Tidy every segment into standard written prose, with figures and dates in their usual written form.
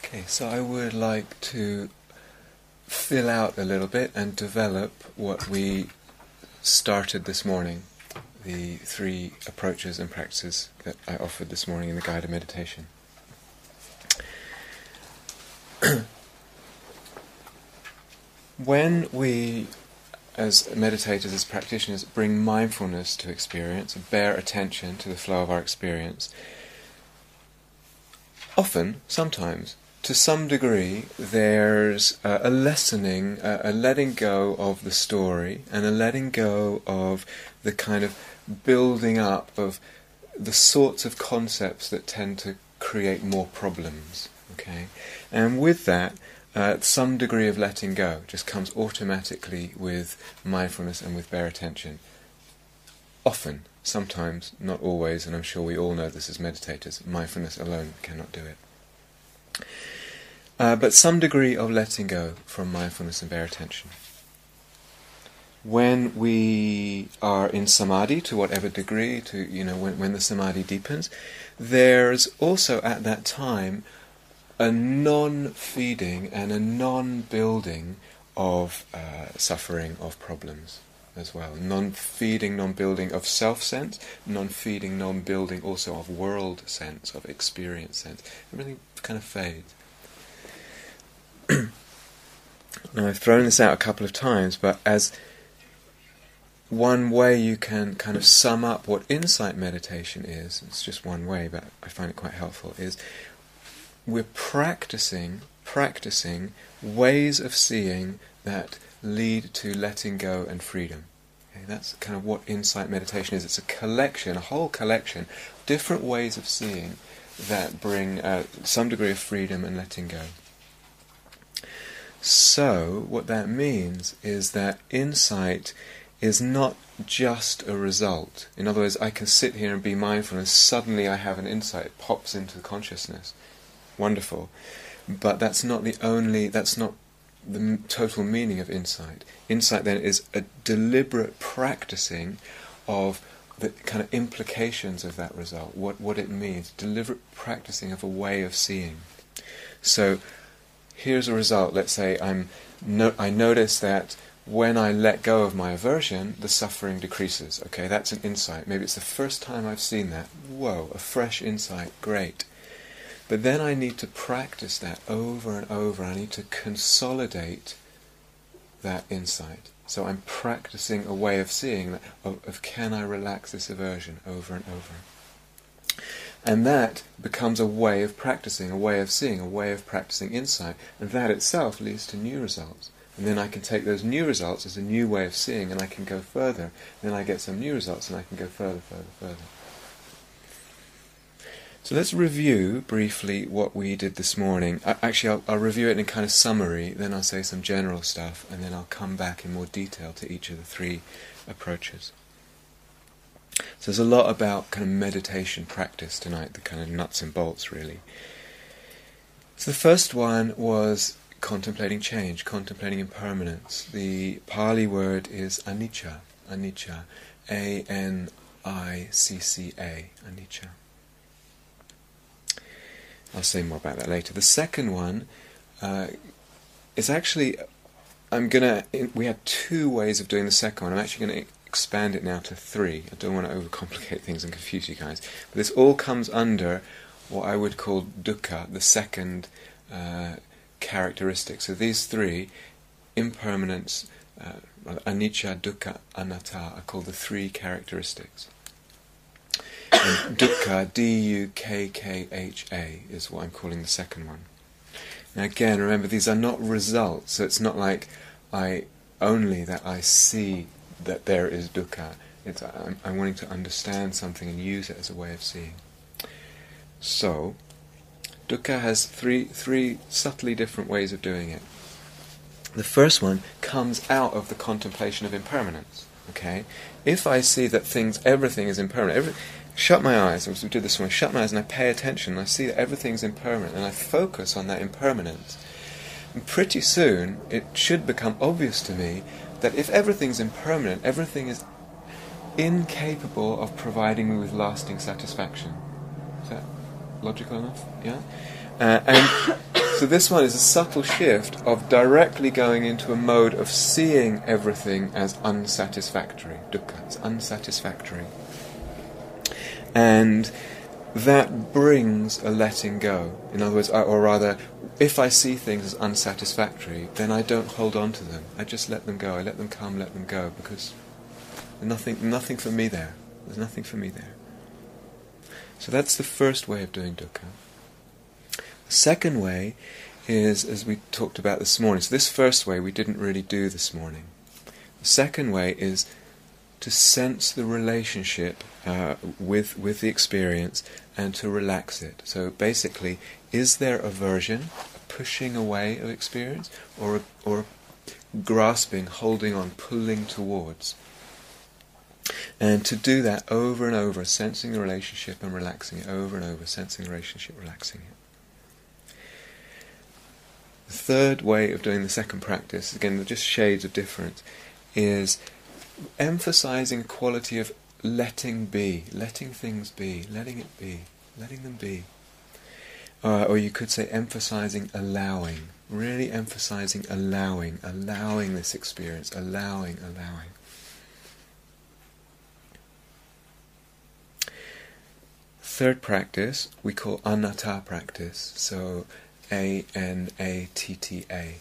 Okay, so I would like to fill out a little bit and develop what we started this morning, the 3 approaches and practices that I offered this morning in the guided meditation. When we, as meditators, as practitioners, bring mindfulness to experience, bear attention to the flow of our experience, often, sometimes, to some degree, there's a lessening, a letting go of the story, and a letting go of the kind of building up of the sorts of concepts that tend to create more problems. Okay, and with that, some degree of letting go just comes automatically with mindfulness and with bare attention. Often, sometimes, not always, and I'm sure we all know this as meditators, mindfulness alone cannot do it. But some degree of letting go from mindfulness and bare attention. When we are in samadhi, to whatever degree, when the samadhi deepens, there's also at that time a non-feeding and a non-building of suffering, of problems as well. Non-feeding, non-building of self-sense, non-feeding, non-building also of world sense, of experience sense. Everything kind of fades. Now, I've thrown this out a couple of times, but as one way you can kind of sum up what insight meditation is, it's just one way, but I find it quite helpful, is we're practicing ways of seeing that lead to letting go and freedom. Okay, that's kind of what insight meditation is. It's a collection, a whole collection, different ways of seeing that bring some degree of freedom and letting go. So, what that means is that insight is not just a result. In other words, I can sit here and be mindful and suddenly I have an insight, it pops into consciousness. Wonderful. But that's not the total meaning of insight. Insight then is a deliberate practicing of the kind of implications of that result, what it means, deliberate practicing of a way of seeing. So, here's a result. Let's say I notice that when I let go of my aversion, the suffering decreases. Okay, that's an insight. Maybe it's the first time I've seen that. Whoa, a fresh insight, great. But then I need to practice that over and over. I need to consolidate that insight. So I'm practicing a way of seeing, of can I relax this aversion over and over. And that becomes a way of practicing, a way of seeing, a way of practicing insight. And that itself leads to new results. And then I can take those new results as a new way of seeing, and I can go further. Then I get some new results, and I can go further. So let's review briefly what we did this morning. I'll review it in kind of summary, then I'll say some general stuff, and then I'll come back in more detail to each of the 3 approaches. So there's a lot about kind of meditation practice tonight, the kind of nuts and bolts really. So the first one was contemplating change, contemplating impermanence. The Pali word is anicca, A-N-I-C-C-A, anicca. I'll say more about that later. The second one is actually, we had 2 ways of doing the second one. I'm actually going to expand it now to 3. I don't want to overcomplicate things and confuse you guys. But this all comes under what I would call dukkha, the second characteristic. So these 3, impermanence, anicca, dukkha, anatta, are called the 3 characteristics. And dukkha, D-U-K-K-H-A, is what I'm calling the second one. Now again, remember, these are not results, so it's not like I see that there is dukkha. I'm wanting to understand something and use it as a way of seeing. So, dukkha has three subtly different ways of doing it. The first one comes out of the contemplation of impermanence. Okay, if I see that everything is impermanent, shut my eyes, as we did this morning, shut my eyes and I pay attention, and I see that everything's impermanent, and I focus on that impermanence, and pretty soon it should become obvious to me that if everything's impermanent, everything is incapable of providing me with lasting satisfaction. Is that logical enough? Yeah? And So this one is a subtle shift of directly going into a mode of seeing everything as unsatisfactory. Dukkha, it's unsatisfactory. And that brings a letting go. In other words, or rather, if I see things as unsatisfactory, then I don't hold on to them. I just let them go. I let them come, let them go, because there's nothing for me there. There's nothing for me there. So that's the first way of doing dukkha. The second way is, as we talked about this morning, so this first way we didn't really do this morning. The second way is to sense the relationship with the experience and to relax it. So basically, is there aversion, a pushing away of experience, or grasping, holding on, pulling towards? And to do that over and over, sensing the relationship and relaxing it, over and over, sensing the relationship, relaxing it. The third way of doing the second practice, again, just shades of difference, is emphasizing a quality of letting be, letting things be, letting it be, letting them be. Or you could say emphasizing allowing, really emphasizing allowing this experience, allowing. Third practice we call anatta practice, so A-N-A-T-T-A.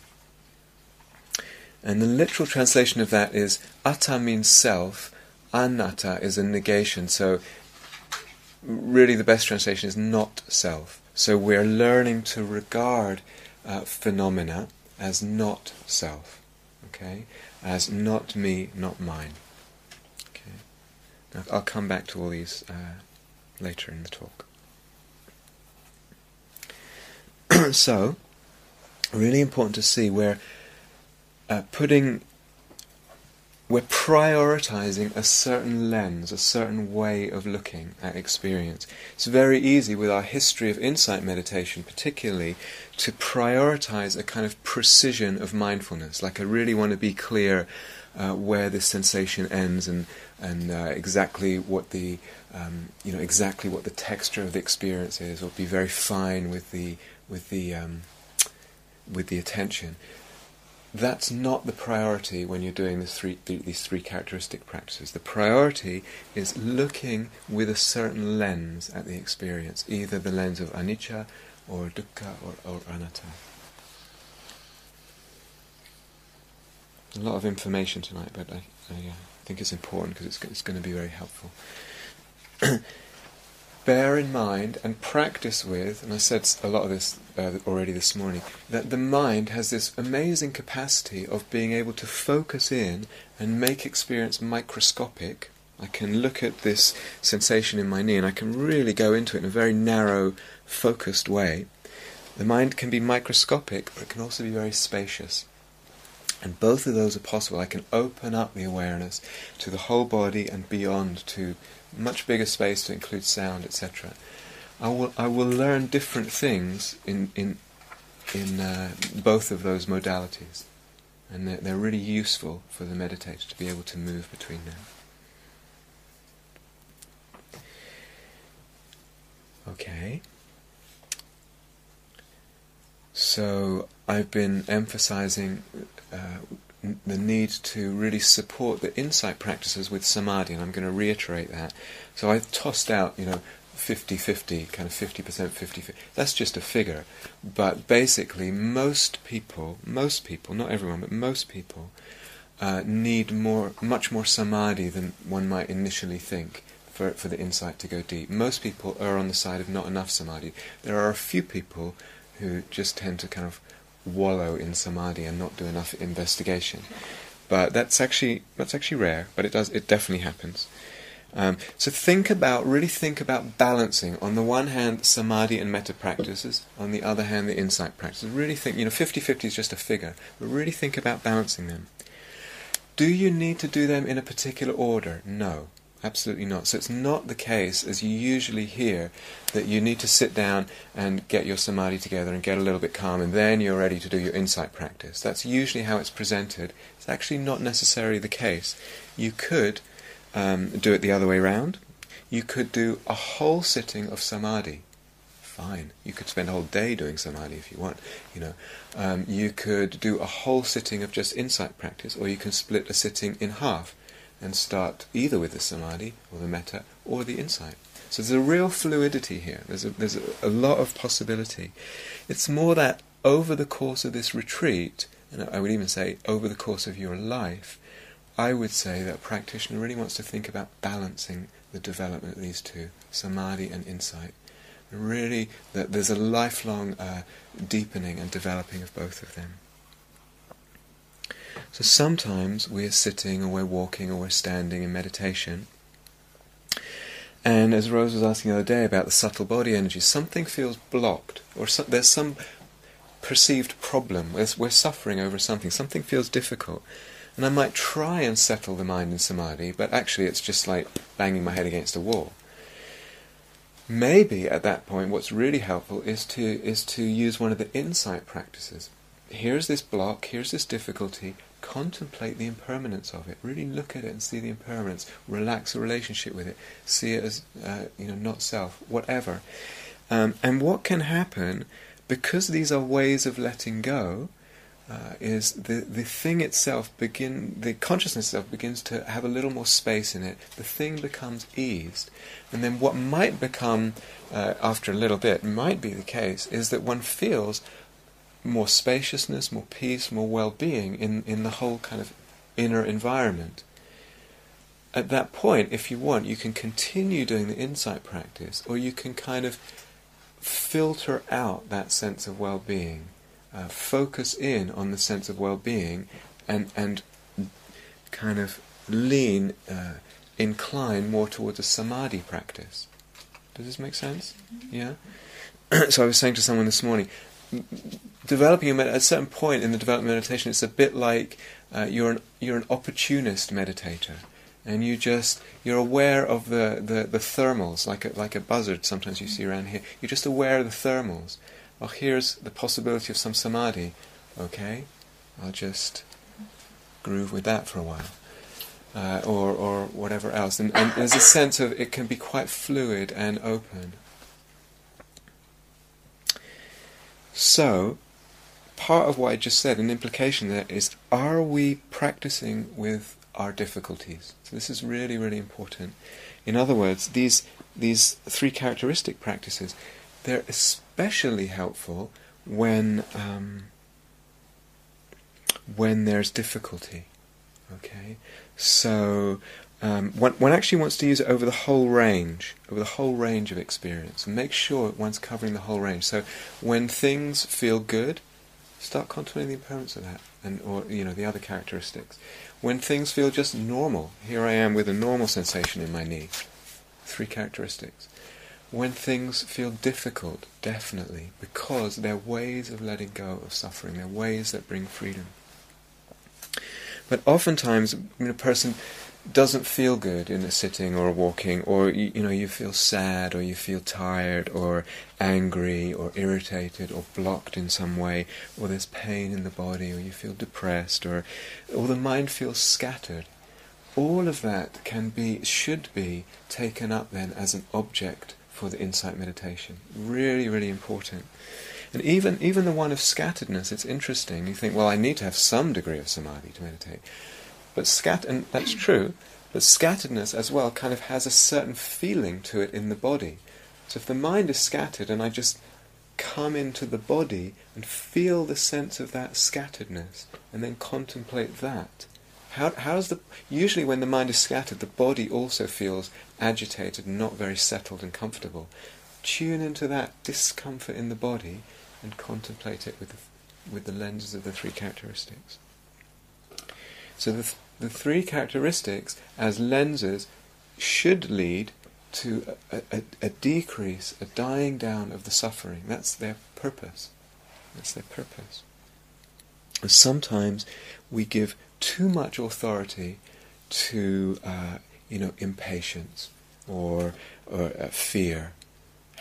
And the literal translation of that is atta means self, anatta is a negation, so really the best translation is not self. So we're learning to regard phenomena as not self, okay? As not me, not mine. Okay. Now I'll come back to all these later in the talk. So, really important to see we're prioritizing a certain lens, a certain way of looking at experience. It's very easy with our history of insight meditation particularly to prioritize a kind of precision of mindfulness, like I really want to be clear where this sensation ends and exactly what the exactly what the texture of the experience is, or be very fine with the attention. That's not the priority when you're doing these three characteristic practices. The priority is looking with a certain lens at the experience, either the lens of anicca or dukkha or anatta. A lot of information tonight, but I think it's important because it's going to be very helpful. Bear in mind and practice with, and I said a lot of this already this morning, that the mind has this amazing capacity of being able to focus in and make experience microscopic. I can look at this sensation in my knee and I can really go into it in a very narrow, focused way. The mind can be microscopic, but it can also be very spacious. And both of those are possible. I can open up the awareness to the whole body and beyond, to much bigger space to include sound, etc. I will learn different things in both of those modalities, and they're really useful for the meditator to be able to move between them. Okay. So I've been emphasizing the need to really support the insight practices with samadhi, and I'm going to reiterate that. So I've tossed out, 50-50, kind of 50%, 50-50. That's just a figure. But basically, most people, not everyone, but most people, need much more samadhi than one might initially think for the insight to go deep. Most people are on the side of not enough samadhi. There are a few people who just tend to kind of wallow in samadhi and not do enough investigation, but that's actually rare. But it definitely happens. So really think about balancing. On the one hand, samadhi and metta practices. On the other hand, the insight practices. Really think. 50-50 is just a figure, but really think about balancing them. Do you need to do them in a particular order? No. Absolutely not. So it's not the case, as you usually hear, that you need to sit down and get your samadhi together and get a little bit calm and then you're ready to do your insight practice. That's usually how it's presented. It's actually not necessarily the case. You could do it the other way round. You could do a whole sitting of samadhi fine. You could spend a whole day doing samadhi if you want. You could do a whole sitting of just insight practice, or you can split a sitting in half and start either with the samadhi or the metta or the insight. So there's a real fluidity here. There's a lot of possibility. It's more that over the course of this retreat, and I would even say over the course of your life, I would say that a practitioner really wants to think about balancing the development of these two, samadhi and insight. And really, that there's a lifelong deepening and developing of both of them. So sometimes we're sitting, or we're walking, or we're standing in meditation, and as Rose was asking the other day about the subtle body energy, something feels blocked, or there's some perceived problem. We're suffering over something feels difficult. And I might try and settle the mind in samadhi, but actually it's just like banging my head against a wall. Maybe at that point what's really helpful is to use one of the insight practices. Here's this block, here's this difficulty, contemplate the impermanence of it. Really look at it and see the impermanence. Relax a relationship with it. See it as not self, whatever. And what can happen, because these are ways of letting go, is the thing itself the consciousness itself begins to have a little more space in it. The thing becomes eased, and then what might become after a little bit might be the case is that one feels more spaciousness, more peace, more well-being in the whole kind of inner environment. At that point, if you want, you can continue doing the insight practice, or you can kind of filter out that sense of well-being. Focus in on the sense of well-being and kind of incline more towards a samadhi practice. Does this make sense? Yeah? So I was saying to someone this morning, developing at a certain point in the development of meditation, it's a bit like you're an opportunist meditator, and you're aware of the thermals, like a buzzard sometimes you see around here. You're just aware of the thermals. Oh, here's the possibility of some samadhi. Okay, I'll just groove with that for a while, or whatever else. And there's a sense of it can be quite fluid and open. So, part of what I just said, an implication there is: are we practicing with our difficulties? So this is really, really important. In other words, these three characteristic practices, they're especially helpful when there's difficulty. Okay, so one actually wants to use it over the whole range of experience, and make sure one's covering the whole range. So when things feel good, start contemplating the impermanence of that, or the other characteristics. When things feel just normal, here I am with a normal sensation in my knee. 3 characteristics. When things feel difficult, definitely, because they're ways of letting go of suffering, they're ways that bring freedom. But oftentimes, a person doesn't feel good in a sitting or a walking, or you feel sad, or you feel tired, or angry, or irritated, or blocked in some way, or there's pain in the body, or you feel depressed, or the mind feels scattered. All of that should be taken up then as an object for the insight meditation. Really, really important. And even the one of scatteredness, it's interesting. You think, well, I need to have some degree of samadhi to meditate. But and that's true, but scatteredness as well kind of has a certain feeling to it in the body. So if the mind is scattered and I just come into the body and feel the sense of that scatteredness and then contemplate that, usually when the mind is scattered, the body also feels agitated and not very settled and comfortable. Tune into that discomfort in the body and contemplate it with the lenses of the 3 characteristics. So the 3 characteristics as lenses should lead to a decrease, a dying down of the suffering. That's their purpose. And sometimes we give too much authority to impatience or fear.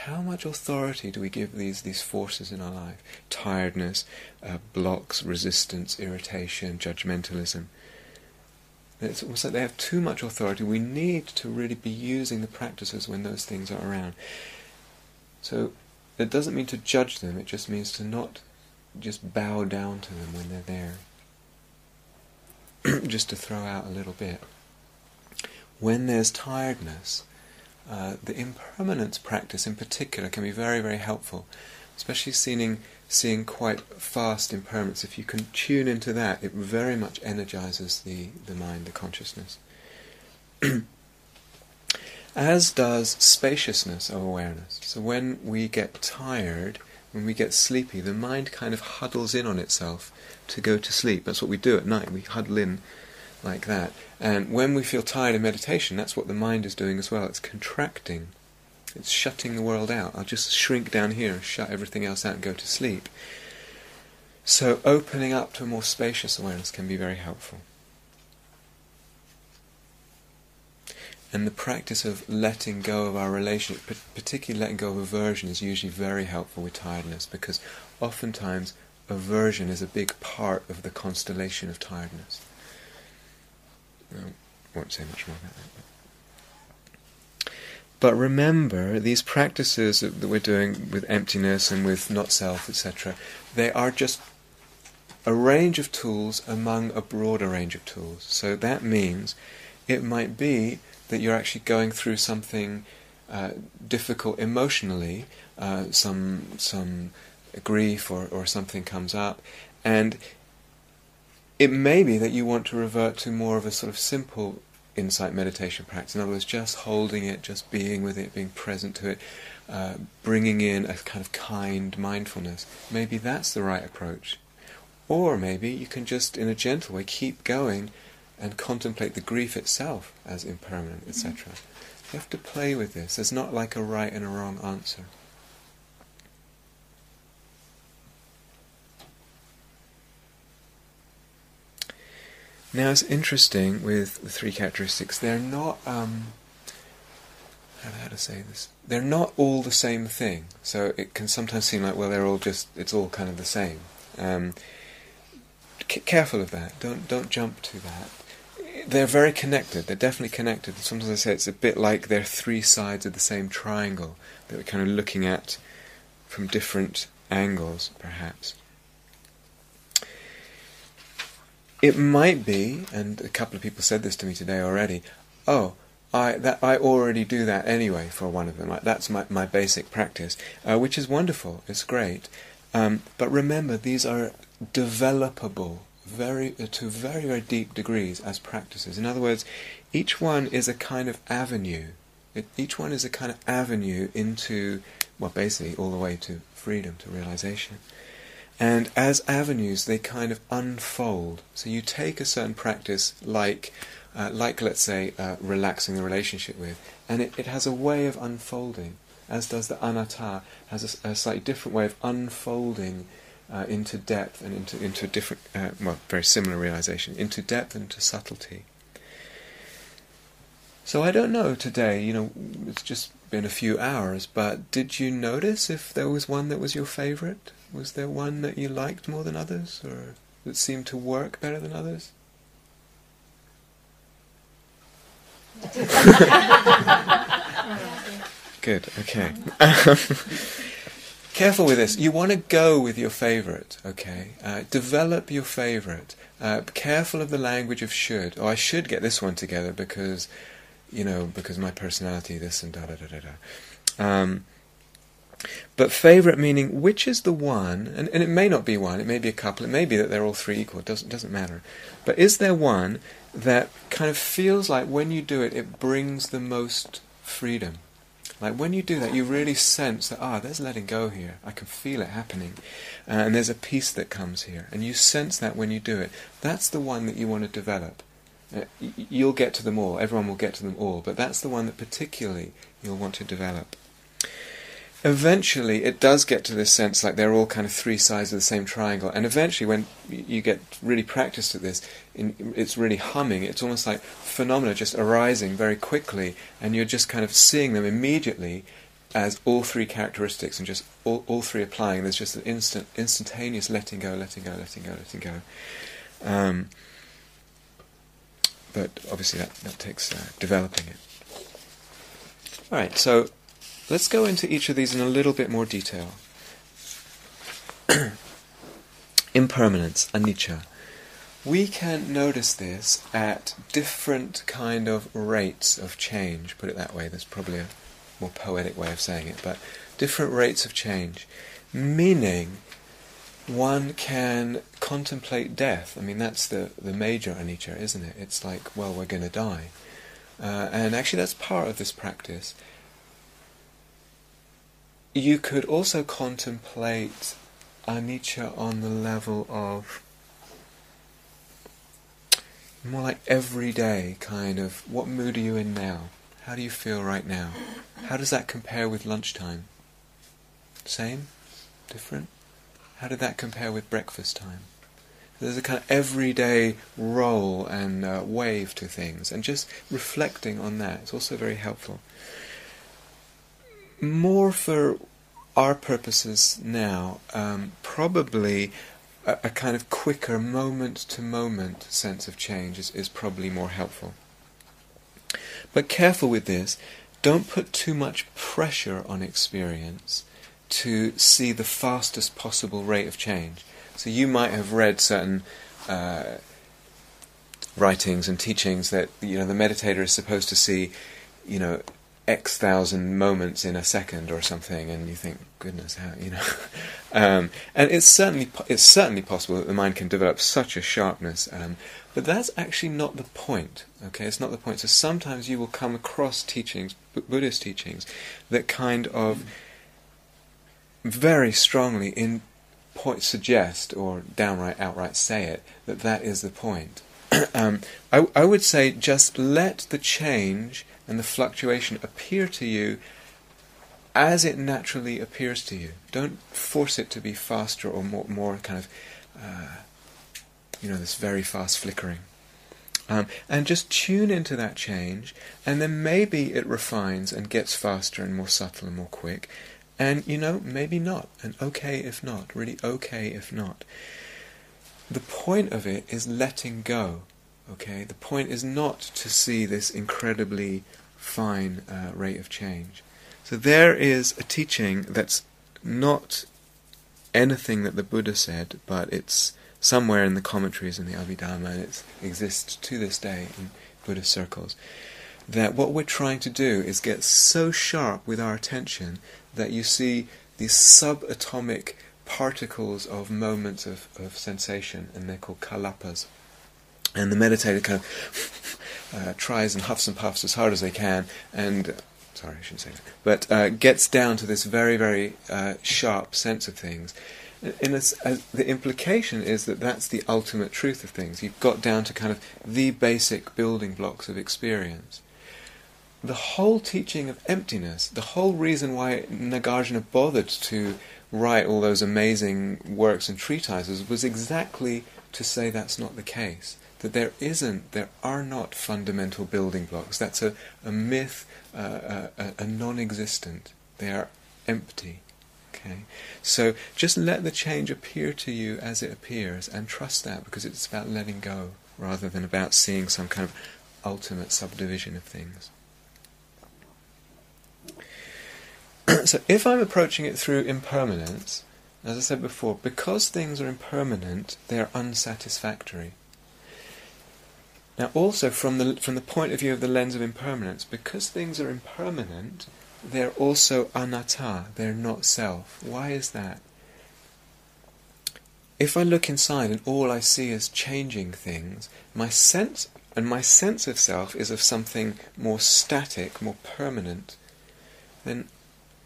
How much authority do we give these forces in our life? Tiredness, blocks, resistance, irritation, judgmentalism. It's almost like they have too much authority. We need to really be using the practices when those things are around. So It doesn't mean to judge them, it just means to not just bow down to them when they're there. Just to throw out a little bit. When there's tiredness, the impermanence practice in particular can be very, very helpful, especially seeing quite fast impermanence. If you can tune into that, it very much energizes the mind, the consciousness. As does spaciousness of awareness. So when we get tired, when we get sleepy, the mind kind of huddles in on itself to go to sleep. That's what we do at night, we huddle in like that. And when we feel tired in meditation, that's what the mind is doing as well. It's contracting. It's shutting the world out. I'll just shrink down here, shut everything else out and go to sleep. So opening up to a more spacious awareness can be very helpful. And the practice of letting go of our relationship, particularly letting go of aversion, is usually very helpful with tiredness, because oftentimes aversion is a big part of the constellation of tiredness. I won't say much more about that. But remember, these practices that we're doing with emptiness and with not self, etc., they are just a range of tools among a broader range of tools. So that means it might be that you're actually going through something difficult emotionally, some grief or something comes up, and it may be that you want to revert to more of a sort of simple insight meditation practice. In other words, just holding it, just being with it, being present to it, bringing in a kind of kind mindfulness. Maybe that's the right approach. Or maybe you can just, in a gentle way, keep going and contemplate the grief itself as impermanent, etc. You have to play with this. There's not like a right and a wrong answer. Now it's interesting with the three characteristics, they're not, how to say this? They're not all the same thing. So it can sometimes seem like, well, it's all kind of the same. Careful of that. Don't jump to that. They're very connected. They're definitely connected. Sometimes I say it's a bit like they're three sides of the same triangle that we're kind of looking at from different angles, perhaps. It might be, and a couple of people said this to me today already, I already do that anyway for one of them. Like, that's my basic practice, which is wonderful. It's great. But remember, these are developable to very, very deep degrees as practices. In other words, each one is a kind of avenue. Each one is a kind of avenue into, well, basically all the way to freedom, to realization. And as avenues, they kind of unfold. So you take a certain practice, like let's say, relaxing the relationship with, and it has a way of unfolding, as does the anatta, has a slightly different way of unfolding into depth and into a different, very similar realization, into depth and into subtlety. So I don't know today, it's just been a few hours, but did you notice if there was one that was your favourite? Was there one that you liked more than others, or that seemed to work better than others? Good, okay. Careful with this. You want to go with your favourite, okay? Develop your favourite. Careful of the language of should. Oh, I should get this one together because my personality, this and da-da-da-da-da. But favourite meaning, which is the one, and it may not be one, it may be a couple, it may be that they're all three equal, it doesn't matter. But is there one that kind of feels like when you do it, it brings the most freedom? Like when you do that, you really sense that, there's letting go here. I can feel it happening. And there's a peace that comes here. And you sense that when you do it. That's the one that you want to develop. You'll get to them all. Everyone will get to them all. But that's the one that particularly you'll want to develop. Eventually, it does get to this sense like they're all kind of three sides of the same triangle. And eventually, when you get really practiced at this, it's really humming. It's almost like phenomena just arising very quickly, and you're just kind of seeing them immediately as all three characteristics, and just all three applying. There's just an instantaneous letting go. But obviously, that takes developing it. All right, so let's go into each of these in a little bit more detail. Impermanence, anicca. We can notice this at different kind of rates of change, put it that way. There's probably a more poetic way of saying it, but different rates of change. Meaning, one can contemplate death. I mean, that's the major anicca, isn't it? It's like, well, we're going to die. And actually that's part of this practice. You could also contemplate anicca on the level of more like everyday kind of, what mood are you in now? How do you feel right now? How does that compare with lunchtime? Same? Different? How did that compare with breakfast time? There's a kind of everyday role and wave to things, and just reflecting on that is also very helpful. More for our purposes now, probably a kind of quicker moment-to-moment sense of change is probably more helpful. But careful with this, don't put too much pressure on experience to see the fastest possible rate of change. So you might have read certain writings and teachings that the meditator is supposed to see, X thousand moments in a second or something, and you think, goodness, how, and it's certainly possible that the mind can develop such a sharpness, but that's actually not the point. Okay, it's not the point. So sometimes you will come across teachings, Buddhist teachings, that kind of very strongly suggest or outright say it that is the point. I would say just let the change and the fluctuation appear to you as it naturally appears to you. Don't force it to be faster or more kind of, this very fast flickering. And just tune into that change, and then maybe it refines and gets faster and more subtle and more quick. And, maybe not. And okay if not. Really okay if not. The point of it is letting go. Okay? The point is not to see this incredibly fine rate of change. So there is a teaching that's not anything that the Buddha said, but it's somewhere in the commentaries in the Abhidhamma, and it exists to this day in Buddhist circles, that what we're trying to do is get so sharp with our attention that you see these subatomic particles of moments of sensation, and they're called kalapas. And the meditator kind of tries and huffs and puffs as hard as they can, and sorry, I shouldn't say that, but gets down to this very, very sharp sense of things. The implication is that that's the ultimate truth of things. You've got down to kind of the basic building blocks of experience. The whole teaching of emptiness, the whole reason why Nagarjuna bothered to write all those amazing works and treatises was exactly to say that's not the case. That there are not fundamental building blocks. That's a myth, a non-existent. They are empty. Okay? So just let the change appear to you as it appears, and trust that, because it's about letting go rather than about seeing some kind of ultimate subdivision of things. So if I'm approaching it through impermanence, as I said before, because things are impermanent, they are unsatisfactory. Now also from the point of view of the lens of impermanence, because things are impermanent, they're also anatta, they're not self. Why is that? If I look inside and all I see is changing things, my sense of self is of something more static, more permanent, then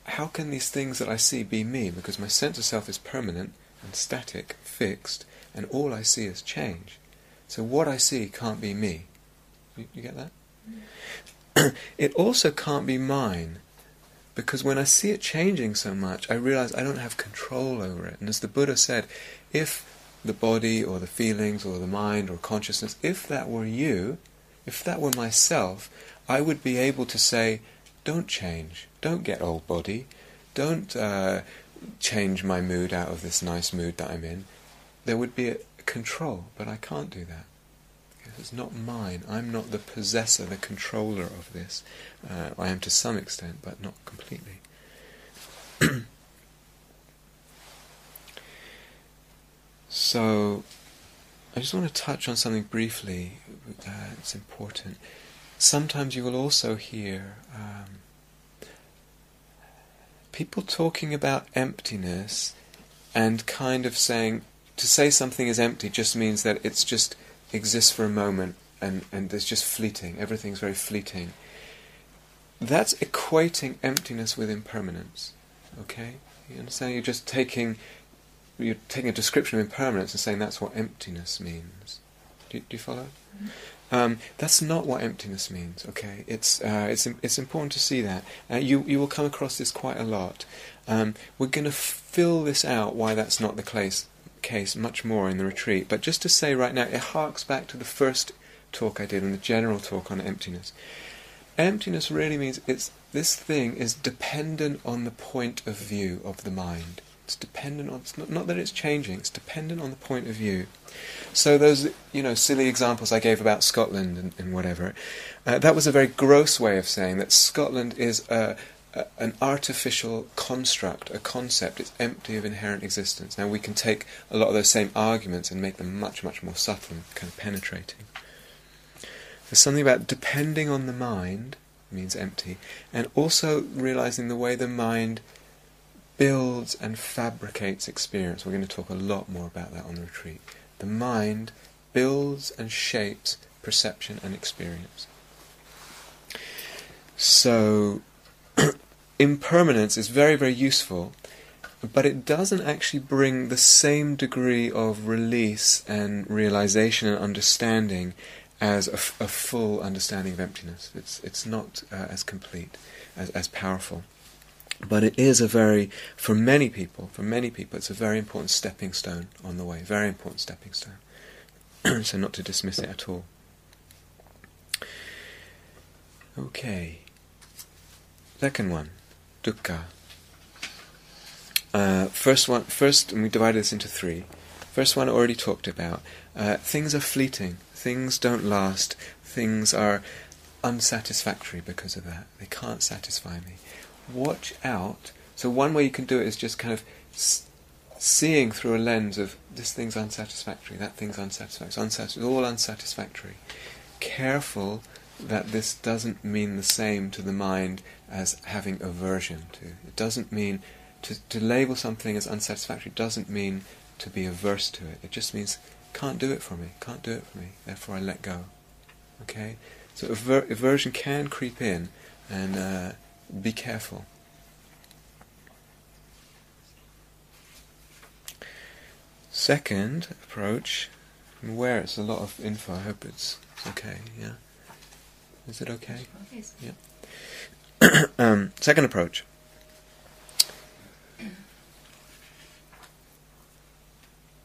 how can these things that I see be me? Because my sense of self is permanent and static, fixed, and all I see is change. So what I see can't be me. You get that? It also can't be mine, because when I see it changing so much, I realize I don't have control over it. And as the Buddha said, if the body or the feelings or the mind or consciousness, if that were you, if that were myself, I would be able to say, don't change, don't get old body, don't change my mood out of this nice mood that I'm in. There would be a control, but I can't do that. It's not mine. I'm not the possessor, the controller of this. I am to some extent, but not completely. So, I just want to touch on something briefly. It's important. Sometimes you will also hear people talking about emptiness and kind of saying, to say something is empty just means that it's just exists for a moment and it's just fleeting. Everything's very fleeting. That's equating emptiness with impermanence. Okay? You understand? You're taking a description of impermanence and saying that's what emptiness means. Do you follow? Mm-hmm. That's not what emptiness means. Okay, it's important to see that. You will come across this quite a lot. We're going to fill this out why that's not the case much more in the retreat. But just to say right now, it harks back to the first talk I did and the general talk on emptiness. Emptiness really means this thing is dependent on the point of view of the mind. It's dependent on, it's not that it's changing, it's dependent on the point of view. So those, silly examples I gave about Scotland and whatever, that was a very gross way of saying that Scotland is an artificial construct, a concept. It's empty of inherent existence. Now we can take a lot of those same arguments and make them much, much more subtle and kind of penetrating. There's something about depending on the mind, means empty, and also realizing the way the mind builds and fabricates experience. We're going to talk a lot more about that on the retreat. The mind builds and shapes perception and experience. So, impermanence is very, very useful, but it doesn't actually bring the same degree of release and realization and understanding as a full understanding of emptiness. It's not as complete, as powerful. But it is for many people, it's a very important stepping stone on the way. Very important stepping stone. So not to dismiss it at all. Okay. Second one, dukkha. First, and we divided this into three. First one I already talked about. Things are fleeting. Things don't last. Things are unsatisfactory because of that. They can't satisfy me. Watch out. So one way you can do it is just kind of seeing through a lens of this thing's unsatisfactory, that thing's unsatisfactory. It's all unsatisfactory. Careful that this doesn't mean the same to the mind as having aversion to. It doesn't mean to label something as unsatisfactory doesn't mean to be averse to it. It just means can't do it for me, therefore I let go. Okay? So aversion can creep in, and be careful. Second approach, where it's a lot of info, I hope it's okay, yeah? Is it okay? Yeah. Second approach.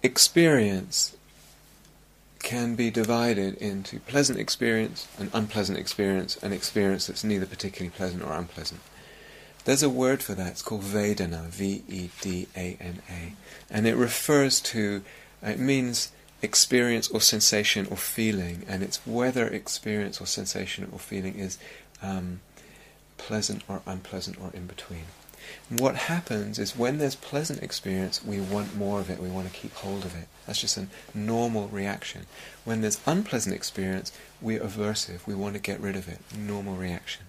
Experience can be divided into pleasant experience and unpleasant experience, and experience that's neither particularly pleasant or unpleasant. There's a word for that. It's called Vedana, V-E-D-A-N-A, and it refers to, it means experience or sensation or feeling, and it's whether experience or sensation or feeling is pleasant or unpleasant or in between. And what happens is when there's pleasant experience, we want more of it, we want to keep hold of it. That's just a normal reaction. When there's unpleasant experience, we're aversive, we want to get rid of it. Normal reaction.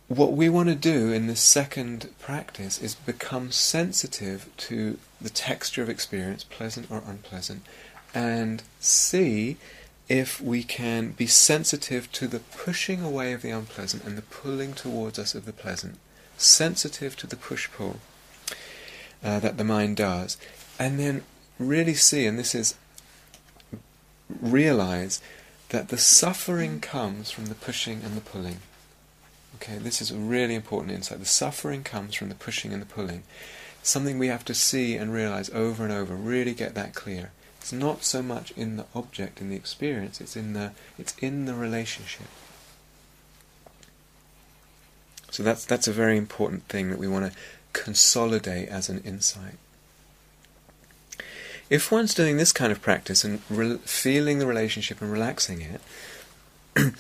What we want to do in this second practice is become sensitive to the texture of experience, pleasant or unpleasant, and see if we can be sensitive to the pushing away of the unpleasant and the pulling towards us of the pleasant. Sensitive to the push-pull that the mind does. And then really see, and this is realize, that the suffering comes from the pushing and the pulling. Okay, this is a really important insight. The suffering comes from the pushing and the pulling. Something we have to see and realize over and over, really get that clear. It's not so much in the object, in the experience, it's in the relationship. So that's a very important thing that we want to consolidate as an insight. If one's doing this kind of practice and feeling the relationship and relaxing it,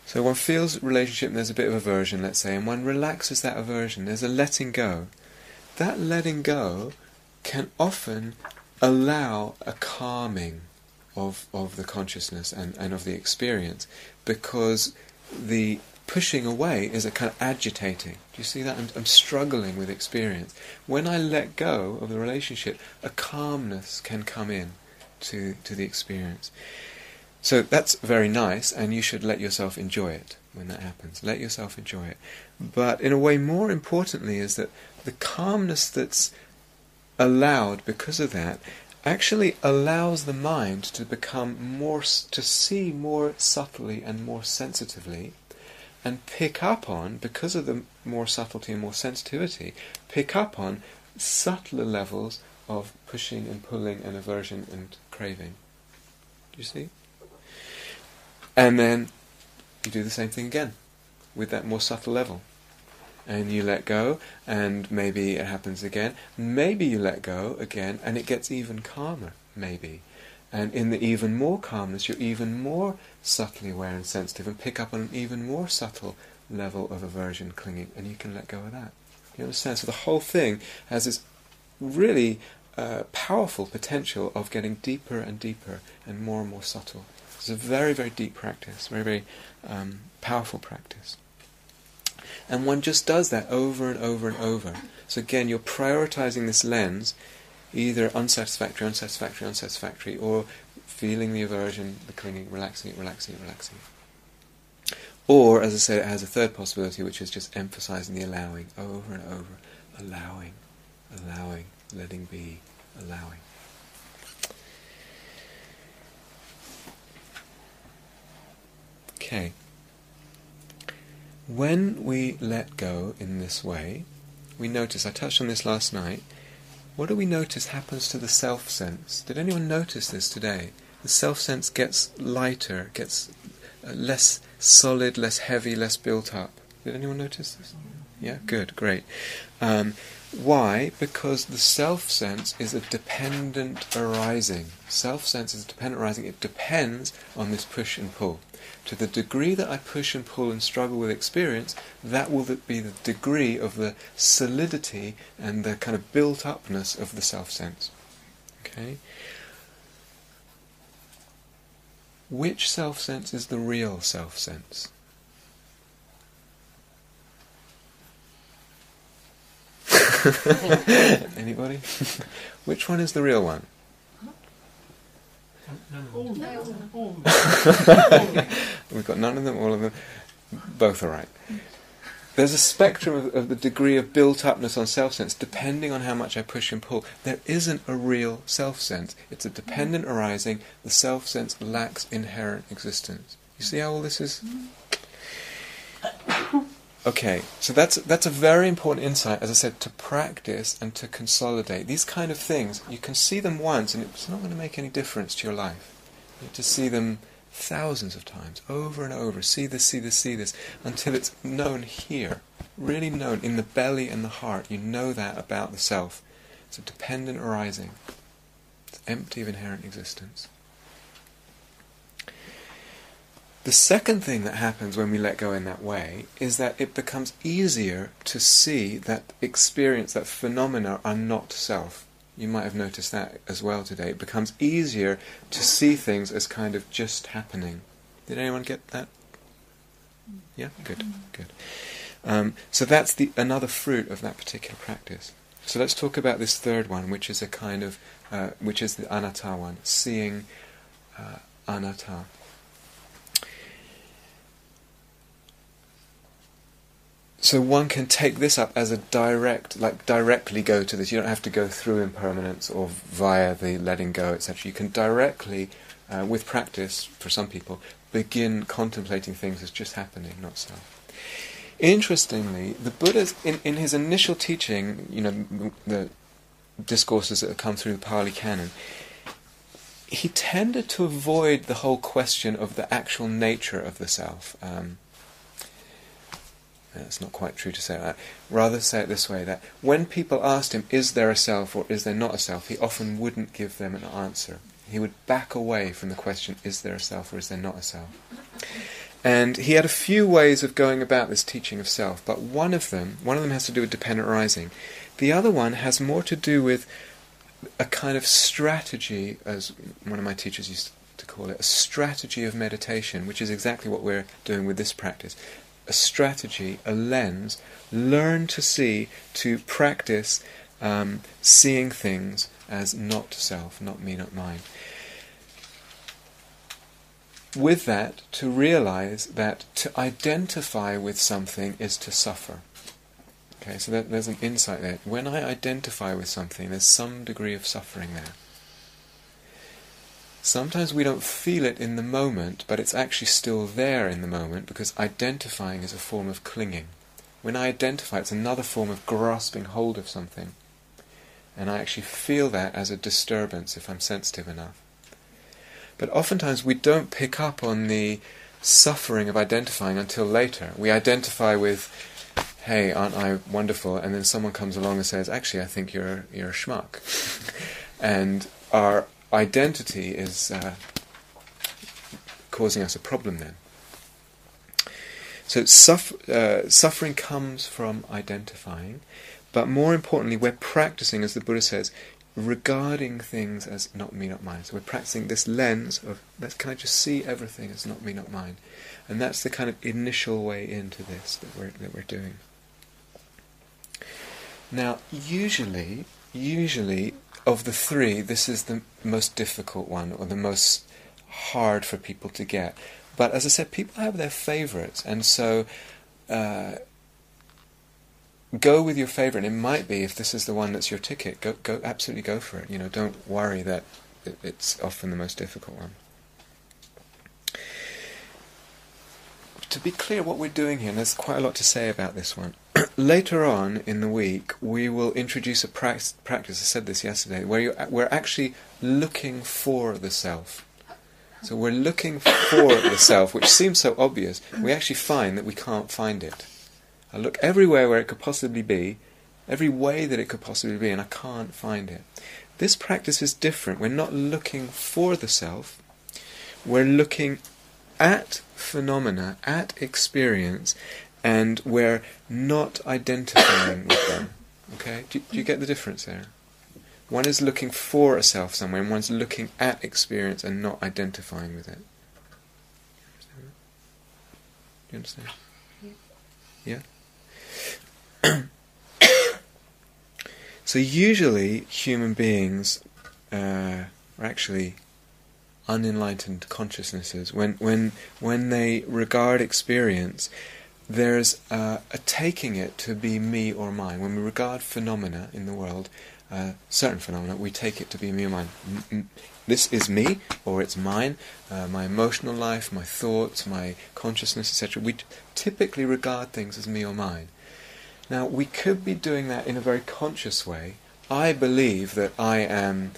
So one feels relationship and there's a bit of aversion, let's say, and one relaxes that aversion. There's a letting go. That letting go can often allow a calming of the consciousness and of the experience, because the pushing away is a kind of agitating. Do you see that? I'm struggling with experience. When I let go of the relationship, a calmness can come in to the experience. So that's very nice, and you should let yourself enjoy it when that happens. Let yourself enjoy it. But in a way, more importantly, is that the calmness that's allowed because of that actually allows the mind to become more, to see more subtly and more sensitively, and pick up on, because of the more subtlety and more sensitivity, pick up on subtler levels of pushing and pulling and aversion and craving. Do you see? And then you do the same thing again with that more subtle level. And you let go, and maybe it happens again. Maybe you let go again, and it gets even calmer, maybe. And in the even more calmness, you're even more subtly aware and sensitive, and pick up on an even more subtle level of aversion, clinging, and you can let go of that. You understand? So the whole thing has this really powerful potential of getting deeper and deeper and more subtle. It's a very, very deep practice, very, very powerful practice. And one just does that over and over and over. So again, you're prioritizing this lens, either unsatisfactory, unsatisfactory, unsatisfactory, or feeling the aversion, the clinging, relaxing it, relaxing it, relaxing it. Or, as I said, it has a third possibility, which is just emphasizing the allowing, over and over. Allowing, allowing, letting be, allowing. Okay. When we let go in this way, we notice, I touched on this last night, what do we notice happens to the self-sense? Did anyone notice this today? The self-sense gets lighter, gets less solid, less heavy, less built up. Did anyone notice this? Yeah, good, great. Why? Because the self-sense is a dependent arising. Self-sense is a dependent arising. It depends on this push and pull. To the degree that I push and pull and struggle with experience, that will be the degree of the solidity and the kind of built-upness of the self-sense. Okay? Which self-sense is the real self-sense? Anybody? Which one is the real one? We've got none of them, all of them. Both are right. There's a spectrum of the degree of built-upness on self-sense, depending on how much I push and pull. There isn't a real self-sense. It's a dependent arising. The self-sense lacks inherent existence. You see how all this is? Okay, so that's a very important insight, as I said, to practice and to consolidate. These kind of things, you can see them once and it's not going to make any difference to your life. You have to see them thousands of times, over and over, see this, until it's known here, really known, in the belly and the heart. You know that about the self. It's a dependent arising. It's empty of inherent existence. The second thing that happens when we let go in that way is that it becomes easier to see that experience, that phenomena are not self. You might have noticed that as well today. It becomes easier to see things as kind of just happening. Did anyone get that? Yeah? Good. So that's another fruit of that particular practice. So let's talk about this third one, which is a kind of, which is the anatta one, seeing anatta. So one can take this up as a directly go to this. You don't have to go through impermanence or via the letting go, etc. You can directly, with practice, for some people, begin contemplating things as just happening, not self. Interestingly, the Buddha, in his initial teaching, the discourses that have come through the Pali Canon, he tended to avoid the whole question of the actual nature of the self. It's not quite true to say that. Rather say it this way, that when people asked him, is there a self or is there not a self, he often wouldn't give them an answer. He would back away from the question, is there a self or is there not a self? And he had a few ways of going about this teaching of self, but one of them has to do with dependent arising. The other one has more to do with a kind of strategy, as one of my teachers used to call it, a strategy of meditation, which is exactly what we're doing with this practice. A strategy, a lens, learn to see, to practice seeing things as not self, not me, not mine. With that, to realize that to identify with something is to suffer. Okay, so there's an insight there. When I identify with something, there's some degree of suffering there. Sometimes we don't feel it in the moment, but it's actually still there in the moment, because identifying is a form of clinging. When I identify, it's another form of grasping hold of something. And I actually feel that as a disturbance if I'm sensitive enough. But oftentimes we don't pick up on the suffering of identifying until later. We identify with, hey, aren't I wonderful? And then someone comes along and says, actually, I think you're a schmuck. And our identity is causing us a problem then. So suffering comes from identifying, but more importantly, we're practicing, as the Buddha says, regarding things as not me, not mine. So we're practicing this lens of, can I just see everything as not me, not mine? And that's the kind of initial way into this that we're doing. Now, usually, of the three, this is the most difficult one, or the most hard for people to get. But as I said, people have their favourites, and so go with your favourite. It might be, if this is the one that's your ticket, go absolutely go for it. Don't worry that it's often the most difficult one. To be clear what we're doing here, and there's quite a lot to say about this one. Later on in the week, we will introduce a practice, I said this yesterday, where we're actually looking for the self. So we're looking for the self, which seems so obvious. We actually find that we can't find it. I look everywhere where it could possibly be, every way that it could possibly be, and I can't find it. This practice is different. We're not looking for the self. We're looking at phenomena, at experience, and we're not identifying with them. Okay? Do you get the difference there? One is looking for a self somewhere, and one's looking at experience and not identifying with it. Do you understand? Yeah? So usually human beings are actually unenlightened consciousnesses. When they regard experience, there's a taking it to be me or mine. When we regard phenomena in the world, certain phenomena, we take it to be me or mine. This is me, or it's mine, my emotional life, my thoughts, my consciousness, etc. We typically regard things as me or mine. Now, we could be doing that in a very conscious way. I believe that I am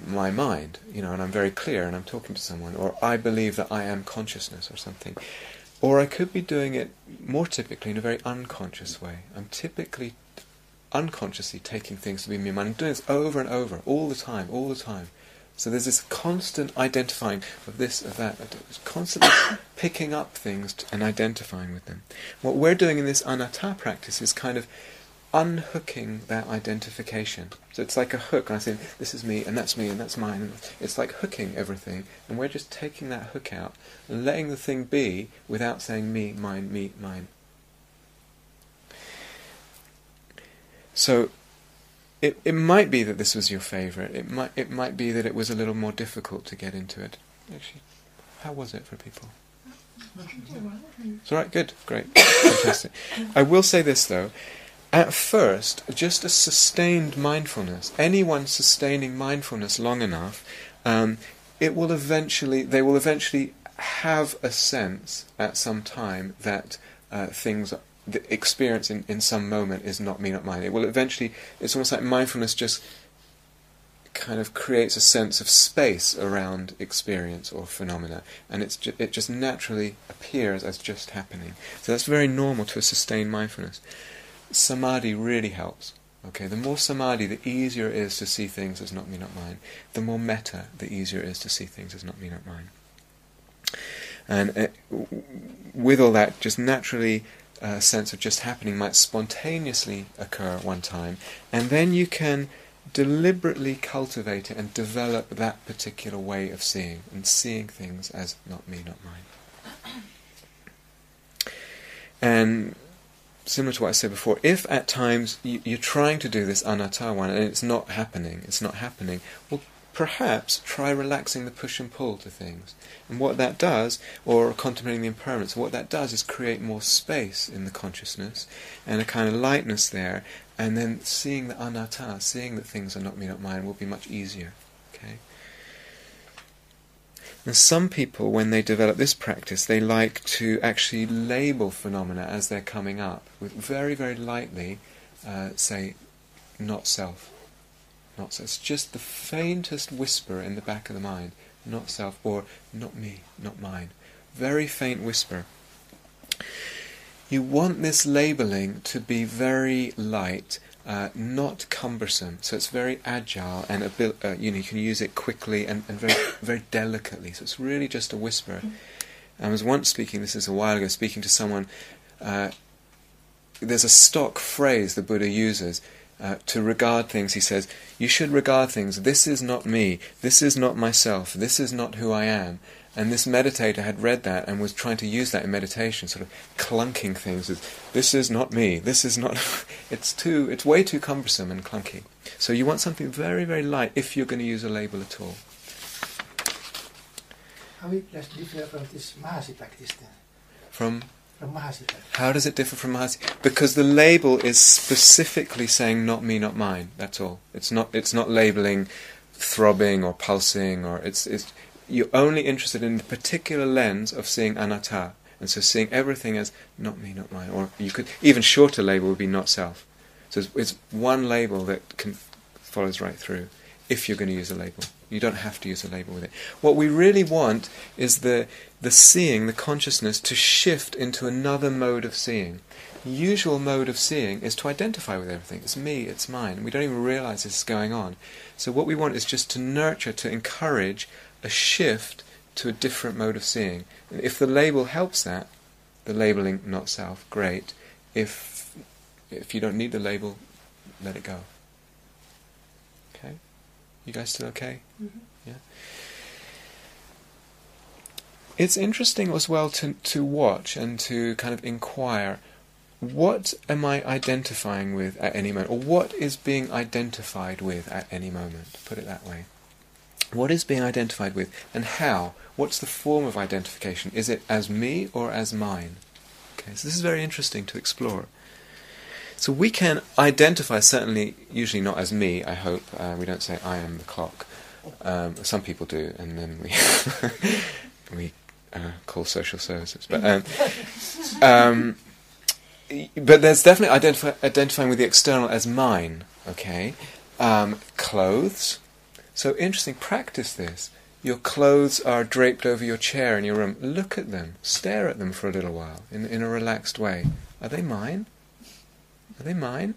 my mind, and I'm very clear and I'm talking to someone, or I believe that I am consciousness or something. Or I could be doing it more typically in a very unconscious way. I'm typically unconsciously taking things to be me and mine. I'm doing this over and over, all the time. So there's this constant identifying of this, of that, constantly picking up things and identifying with them. What we're doing in this anatta practice is kind of unhooking that identification. So it's like a hook, and I say, this is me, and that's mine. And it's like hooking everything, and we're just taking that hook out and letting the thing be without saying me, mine. So it might be that this was your favourite. It might be that it was a little more difficult to get into it. Actually, how was it for people? It's all right, good, great, fantastic. I will say this though. At first, just a sustained mindfulness, anyone sustaining mindfulness long enough, they will eventually have a sense at some time that the experience in some moment is not me, not mine. It will eventually, it's almost like mindfulness just kind of creates a sense of space around experience or phenomena, and it just naturally appears as just happening. So that's very normal to a sustained mindfulness. Samadhi really helps. Okay, the more samadhi, the easier it is to see things as not me, not mine. The more metta, the easier it is to see things as not me, not mine. And with all that, just naturally a sense of just happening might spontaneously occur at one time, and then you can deliberately cultivate it and develop that particular way of seeing, and seeing things as not me, not mine. And similar to what I said before, if at times you're trying to do this anatta one and it's not happening, well, perhaps try relaxing the push and pull to things. And what that does, or contemplating the impermanence, what that does is create more space in the consciousness and a kind of lightness there, and then seeing the anatta, seeing that things are not me, not mine, will be much easier. Okay. And some people, when they develop this practice, they like to actually label phenomena as they're coming up, with very, very lightly say, not self. Not self. It's just the faintest whisper in the back of the mind, not self, or not me, not mine. Very faint whisper. You want this labeling to be very light, not cumbersome, so it's very agile, and you can use it quickly and very, very delicately. So it's really just a whisper. I was once speaking, this is a while ago, speaking to someone. There's a stock phrase the Buddha uses to regard things. He says, you should regard things, this is not me, this is not myself, this is not who I am. And this meditator had read that and was trying to use that in meditation, sort of clunking things as, this is not me, this is not... it's way too cumbersome and clunky. So you want something very, very light if you're going to use a label at all. How does it differ from this Mahasi practice then? From Mahasi practice. How does it differ from Mahasi? Because the label is specifically saying not me, not mine, that's all. It's not labeling throbbing or pulsing, or it's you're only interested in the particular lens of seeing anatta, and so seeing everything as not me, not mine. Or you could, even shorter label would be not self. So it's one label that follows right through, if you're going to use a label. You don't have to use a label with it. What we really want is the seeing, the consciousness, to shift into another mode of seeing. The usual mode of seeing is to identify with everything. It's me, it's mine. We don't even realize this is going on. So what we want is just to nurture, to encourage a shift to a different mode of seeing. And if the label helps that, the labeling not self, great. If you don't need the label, let it go. Okay? You guys still okay? Mm-hmm. Yeah. It's interesting as well to watch and to kind of inquire, what am I identifying with at any moment? Or what is being identified with at any moment? Put it that way. What is being identified with, and how? What's the form of identification? Is it as me or as mine? Okay, so this is very interesting to explore. So we can identify, certainly, usually not as me, I hope. We don't say, I am the clock. Some people do, and then we call social services. But there's definitely identifying with the external as mine, okay? Clothes. So interesting, practice this. Your clothes are draped over your chair in your room. Look at them. Stare at them for a little while in a relaxed way. Are they mine? Are they mine?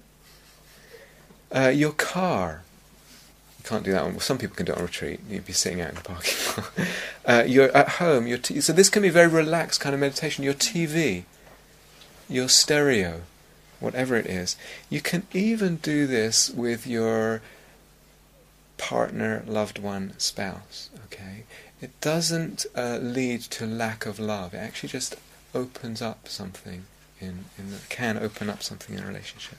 Your car. You can't do that one. Some people can do it on retreat. You'd be sitting out in the parking lot. You're at home. So this can be very relaxed kind of meditation. Your TV. Your stereo. Whatever it is. You can even do this with your partner, loved one, spouse. Okay, it doesn't lead to lack of love. It actually just opens up something can open up something in a relationship.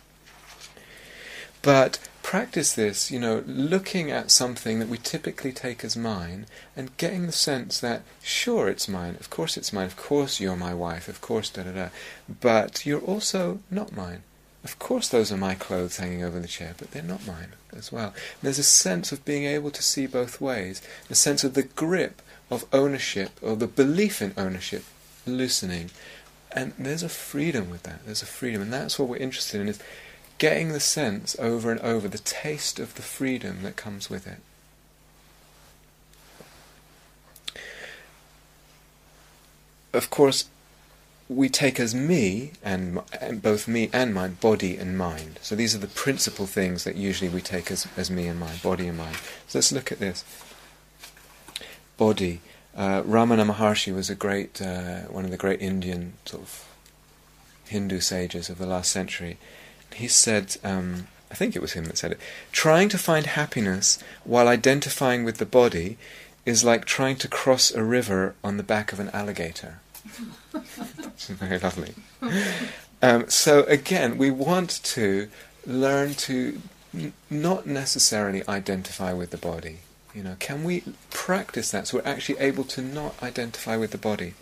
But practice this, looking at something that we typically take as mine and getting the sense that, sure, it's mine, of course you're my wife, of course, da-da-da, but you're also not mine. Of course those are my clothes hanging over the chair, but they're not mine as well. There's a sense of being able to see both ways, a sense of the grip of ownership, or the belief in ownership, loosening. And there's a freedom with that. There's a freedom, and that's what we're interested in, is getting the sense over and over, the taste of the freedom that comes with it. Of course, we take as me, and both me and mine, body and mind. So these are the principal things that usually we take as me and mine, body and mind. So let's look at this. Body. Ramana Maharshi was one of the great Indian sort of Hindu sages of the last century. He said, I think it was him that said it, trying to find happiness while identifying with the body is like trying to cross a river on the back of an alligator. It's very lovely. So again, we want to learn to not necessarily identify with the body. Can we practice that so we're actually able to not identify with the body?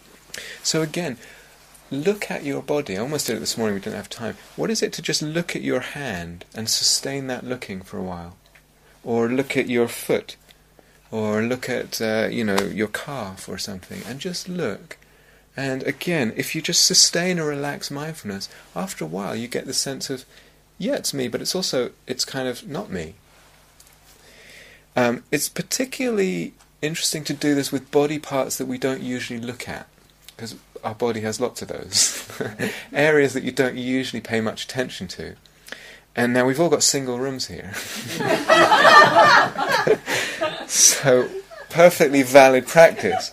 So again, look at your body. I almost did it this morning, we didn't have time. What is it to just look at your hand and sustain that looking for a while? Or look at your foot? Or look at, your calf or something, and just look. And again, if you just sustain a relaxed mindfulness, after a while you get the sense of, yeah, it's me, but it's kind of not me. It's particularly interesting to do this with body parts that we don't usually look at, because our body has lots of those. Areas that you don't usually pay much attention to. And now we've all got single rooms here. So, perfectly valid practice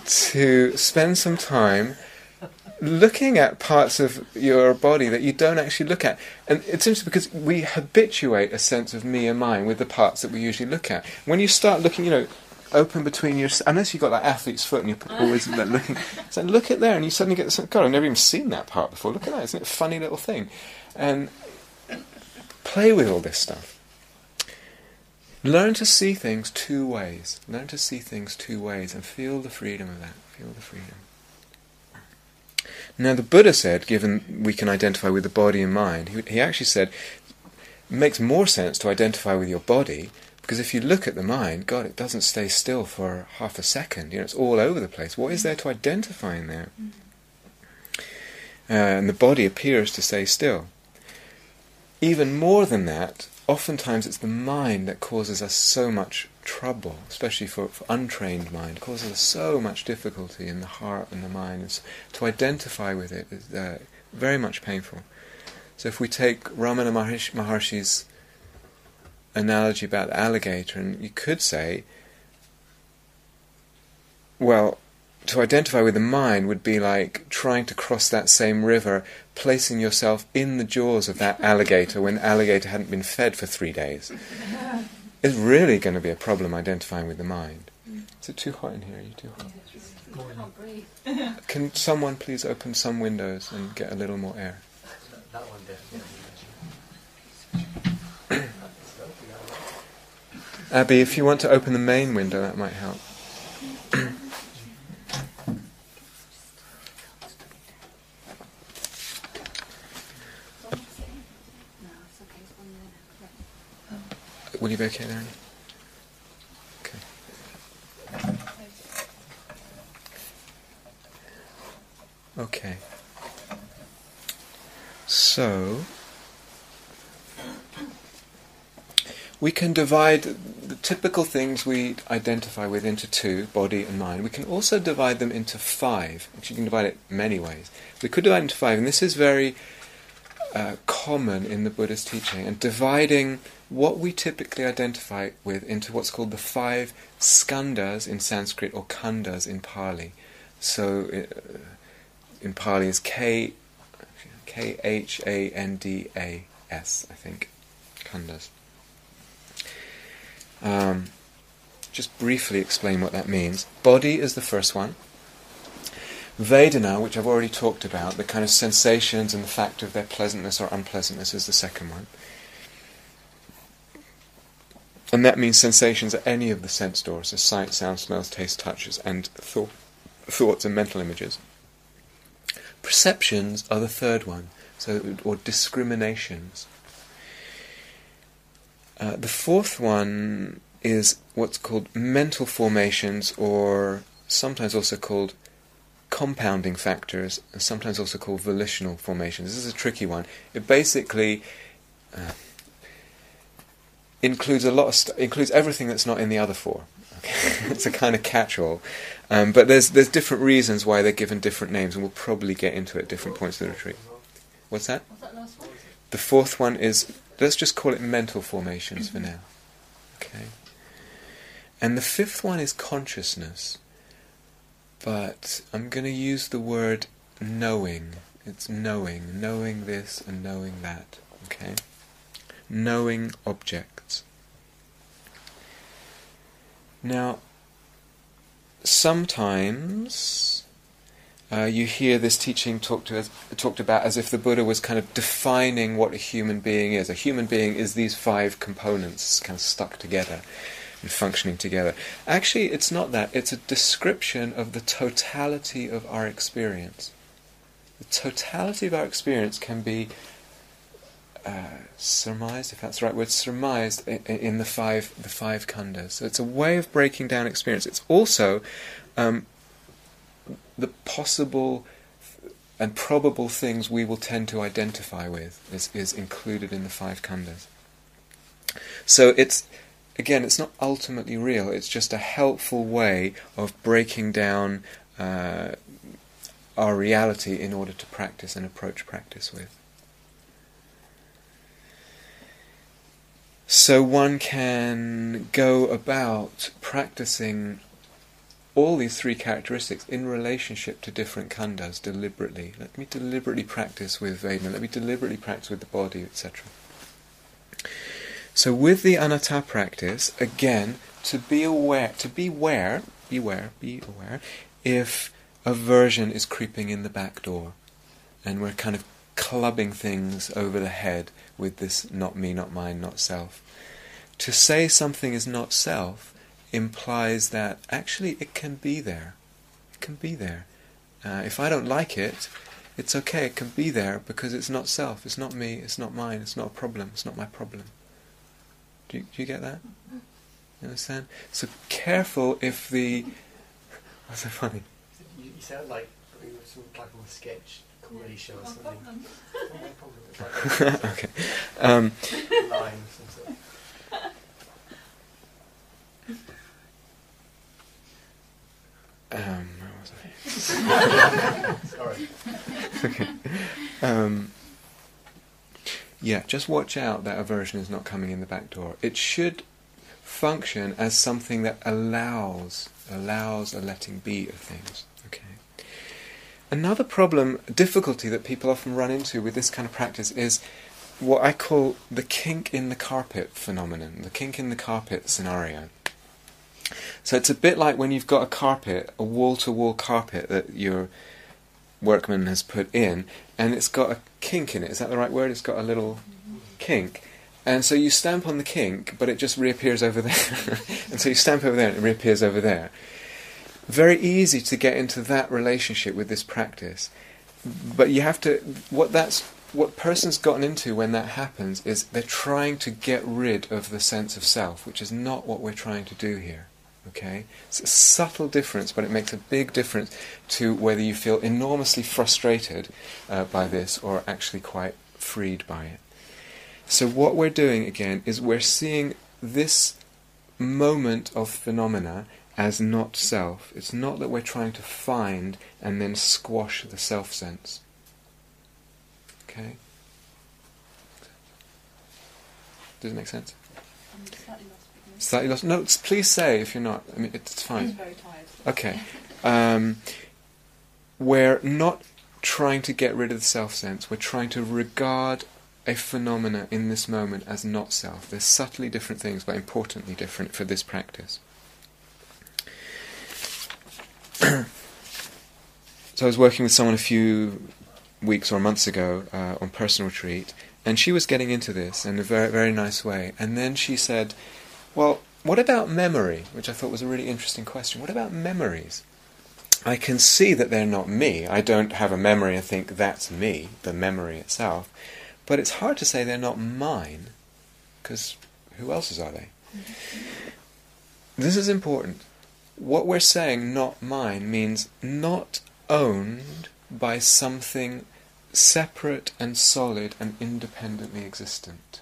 to spend some time looking at parts of your body that you don't actually look at. And it's interesting because we habituate a sense of me and mine with the parts that we usually look at. When you start looking, open between your... Unless you've got that athlete's foot and you're always looking... So look at there and you suddenly get this... God, I've never even seen that part before. Look at that, isn't it a funny little thing? And play with all this stuff. Learn to see things two ways. Learn to see things two ways and feel the freedom of that. Feel the freedom. Now the Buddha said, given we can identify with the body and mind, he actually said, it makes more sense to identify with your body, because if you look at the mind, God, it doesn't stay still for half a second. It's all over the place. What is there to identify in there? And the body appears to stay still. Even more than that, oftentimes it's the mind that causes us so much trouble, especially for untrained mind. It causes us so much difficulty in the heart and the mind. To identify with it is very much painful. So if we take Ramana Maharshi's analogy about the alligator, and you could say, well, to identify with the mind would be like trying to cross that same river, placing yourself in the jaws of that alligator when the alligator hadn't been fed for 3 days. It's really going to be a problem identifying with the mind. Is it too hot in here? Are you too hot? Can't breathe. Can someone please open some windows and get a little more air? That one definitely. Abby, if you want to open the main window, that might help. Will you be okay there? Okay. Okay. So, we can divide the typical things we identify with into two, body and mind. We can also divide them into 5. Actually, you can divide it many ways. We could divide it into 5, and this is very common in the Buddha's teaching, and dividing what we typically identify with into what's called the 5 skandhas in Sanskrit, or khandhas in Pali. So in Pali is Khandhas, I think, khandhas. Just briefly explain what that means. Body is the first one. Vedana, which I've already talked about, the kind of sensations and the fact of their pleasantness or unpleasantness, is the second one. And that means sensations at any of the sense doors, so sight, sound, smells, taste, touches, and thoughts and mental images. Perceptions are the third one, or discriminations. The fourth one is what's called mental formations, or sometimes also called compounding factors, and sometimes also called volitional formations. This is a tricky one. It basically includes includes everything that's not in the other 4. Okay? It's a kind of catch-all, but there's different reasons why they're given different names, and we'll probably get into it at different points of the retreat. What's that? What's that last one? The fourth one is, let's just call it mental formations for now. Okay. And the fifth one is consciousness. but I'm going to use the word knowing. It's knowing this and knowing that, okay? Knowing objects. Now, sometimes you hear this teaching talked about as if the Buddha was kind of defining what a human being is. A human being is these 5 components kind of stuck together and functioning together. Actually, it's not that. It's a description of the totality of our experience. The totality of our experience can be surmised, if that's the right word, surmised in the five skandhas. So it's a way of breaking down experience. It's also the possible and probable things we will tend to identify with is included in the 5 skandhas. So it's not ultimately real. It's just a helpful way of breaking down our reality in order to practice and approach practice with. So one can go about practicing all these 3 characteristics in relationship to different skandhas deliberately. Let me deliberately practice with Vedana, let me deliberately practice with the body, etc. So with the anatta practice, again, to be aware if aversion is creeping in the back door and we're kind of clubbing things over the head with this not me, not mine, not self. To say something is not self implies that actually it can be there. It can be there. If I don't like it, it's okay, it can be there because it's not self, it's not me, it's not mine, it's not a problem, it's not my problem. Do you get that? You understand? So careful if the... What's so funny? You sound like you were sort of like on a sketch comedy show or something. It's not my problem. It's like okay. line or some sort. Where was I? Sorry. Okay. Yeah, just watch out that aversion is not coming in the back door. It should function as something that allows a letting be of things. Okay. Another difficulty that people often run into with this kind of practice is what I call the kink in the carpet phenomenon, the kink in the carpet scenario. So it's a bit like when you've got a carpet, a wall-to-wall carpet that your workman has put in, and it's got a kink in it. Is that the right word? It's got a little kink. And so you stamp on the kink, but it just reappears over there. And so you stamp over there and it reappears over there. Very easy to get into that relationship with this practice. But you have to... What person's gotten into when that happens is they're trying to get rid of the sense of self, which is not what we're trying to do here. Okay? It's a subtle difference, but it makes a big difference to whether you feel enormously frustrated by this or actually quite freed by it. So what we're doing again is we're seeing this moment of phenomena as not self. It's not that we're trying to find and then squash the self sense. Okay? Does it make sense? Slightly lost. Slightly lost? No, please say if you're not. I mean, it's fine. I'm very tired. Okay. We're not trying to get rid of the self-sense. We're trying to regard a phenomena in this moment as not self. They're subtly different things, but importantly different for this practice. So I was working with someone a few weeks or months ago on personal retreat, and she was getting into this in a very, very nice way. And then she said, well, what about memory? Which I thought was a really interesting question. What about memories? I can see that they're not me. I don't have a memory and think that's me, the memory itself. But it's hard to say they're not mine, because who else's are they? This is important. What we're saying, not mine, means not owned by something separate and solid and independently existent.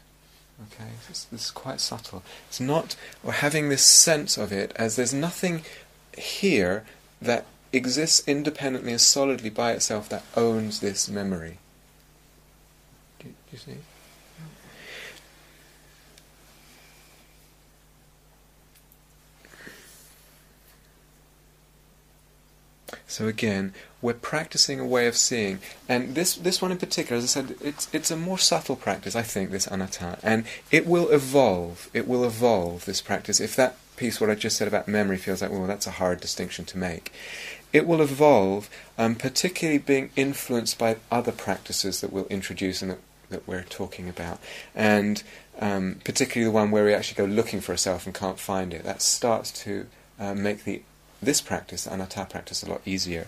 Okay, this is quite subtle. It's not, or having this sense of it as there's nothing here that exists independently and solidly by itself that owns this memory. Do you see? So again, we're practicing a way of seeing, and this one in particular, as I said, it's a more subtle practice, I think, this anatta, and it will evolve. It will evolve, this practice. If that piece, what I just said about memory, feels like, well, that's a hard distinction to make, it will evolve, particularly being influenced by other practices that we'll introduce and that we're talking about, and particularly the one where we actually go looking for a self and can't find it. That starts to make this practice, the anatta practice, a lot easier.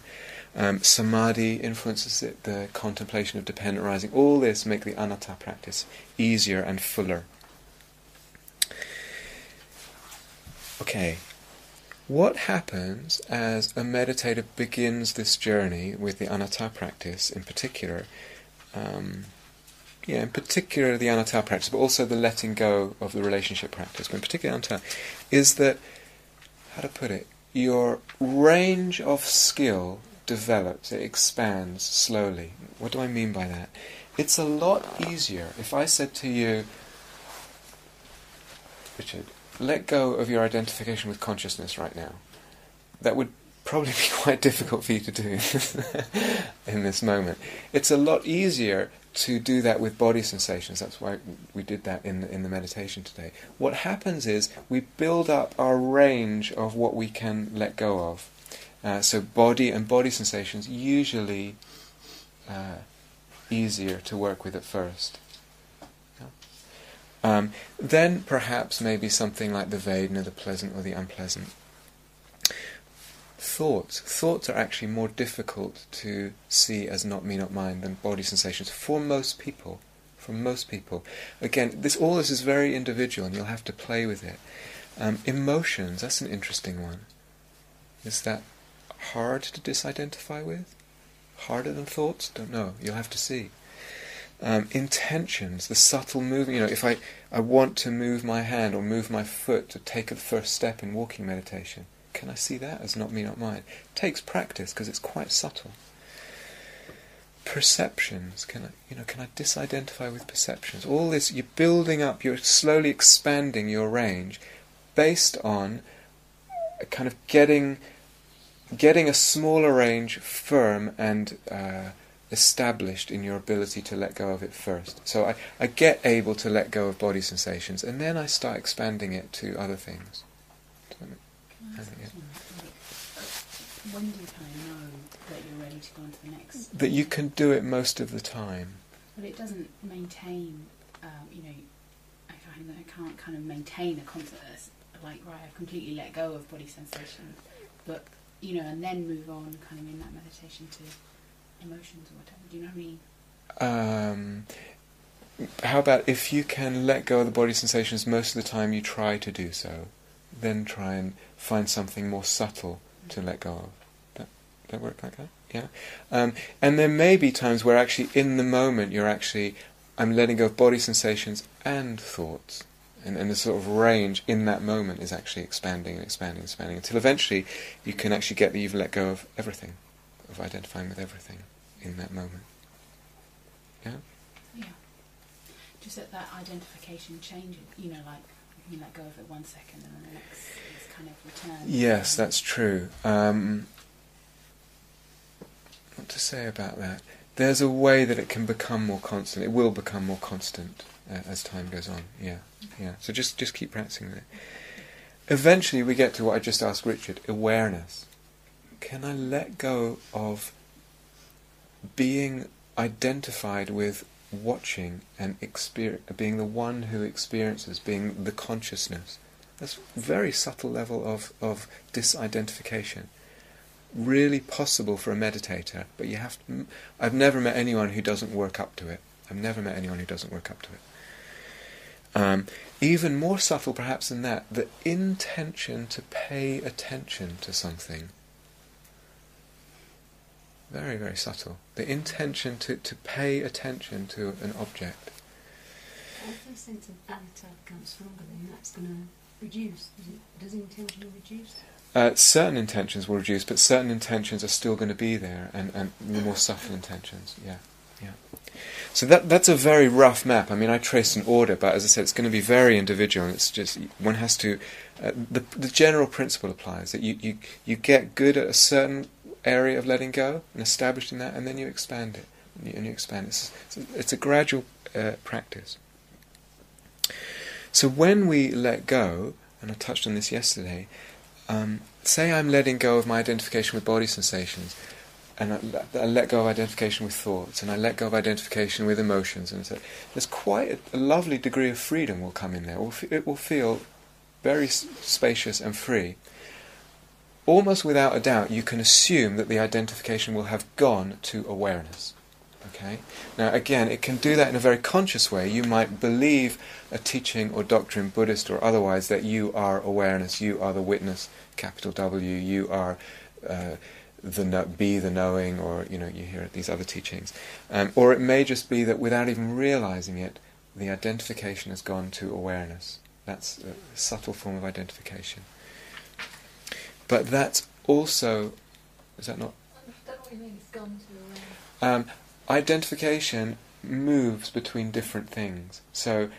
Samadhi influences it, the contemplation of dependent arising. All this make the anatta practice easier and fuller. Okay, what happens as a meditator begins this journey with the anatta practice in particular? In particular the anatta practice, but also the letting go of the relationship practice, but in particular anatta, is that, how to put it, your range of skill develops, it expands slowly. What do I mean by that? It's a lot easier if I said to you, Richard, let go of your identification with consciousness right now. That would probably be quite difficult for you to do in this moment. It's a lot easier to do that with body sensations. That's why we did that in the meditation today. What happens is we build up our range of what we can let go of. So body and body sensations usually easier to work with at first. Then perhaps maybe something like the Vedana, the pleasant or the unpleasant. Thoughts are actually more difficult to see as not me, not mine than body sensations for most people. Again, all this is very individual, and you'll have to play with it. Emotions, that's an interesting one. Is that hard to disidentify with? Harder than thoughts? Don't know. You'll have to see. Intentions, the subtle moving. If I want to move my hand or move my foot to take the first step in walking meditation, can I see that as not me, not mine? It takes practice because it's quite subtle. Perceptions, can I disidentify with perceptions? All this, you're building up, you're slowly expanding your range based on kind of getting a smaller range firm and established in your ability to let go of it first. So I get able to let go of body sensations, and then I start expanding it to other things. When do you kind of know that you're ready to go on to the next? That you can do it most of the time. But it doesn't maintain, I can't kind of maintain a constant, like, right, I've completely let go of body sensations, but, and then move on kind of in that meditation to emotions or whatever. Do you know what I mean? How about if you can let go of the body sensations most of the time, you try to do so, then try and find something more subtle to let go of. That work like that? Yeah. And there may be times where actually in the moment I'm letting go of body sensations and thoughts, and the sort of range in that moment is actually expanding and expanding and expanding until eventually you can actually get that you've let go of everything, of identifying with everything in that moment. Yeah? Yeah. Just that identification changes, like you let go of it 1 second and then the next is kind of return. Yes, that's true. What to say about that? There's a way that it can become more constant. It will become more constant as time goes on. Yeah. So just keep practicing it. Eventually we get to what I just asked Richard, awareness. Can I let go of being identified with watching and being the one who experiences, being the consciousness? That's a very subtle level of disidentification. Really possible for a meditator, but you have to. I've never met anyone who doesn't work up to it. Even more subtle perhaps than that, the intention to pay attention to something. Very, very subtle. The intention to pay attention to an object. If the sense of anatta becomes stronger, then that's going to reduce. Does intention reduce? Certain intentions will reduce, but certain intentions are still going to be there, and the more subtle intentions. Yeah. So that's a very rough map. I mean, I traced an order, but as I said, it's going to be very individual, and it's just one has to. The general principle applies that you get good at a certain area of letting go and establishing that, and then you expand it, and you expand it. It's a gradual practice. So when we let go, and I touched on this yesterday, say I'm letting go of my identification with body sensations, and I let go of identification with thoughts, and I let go of identification with emotions, and so there's quite a lovely degree of freedom will come in there. It will feel very spacious and free. Almost without a doubt, you can assume that the identification will have gone to awareness. Okay? Now again, it can do that in a very conscious way. You might believe a teaching or doctrine, Buddhist or otherwise, that you are awareness, you are the witness, capital W, you are the knowing, or you hear these other teachings. Or it may just be that without even realizing it, the identification has gone to awareness. That's a subtle form of identification. But that's also, is that not? I don't know what you mean, it's gone to awareness. Identification moves between different things. So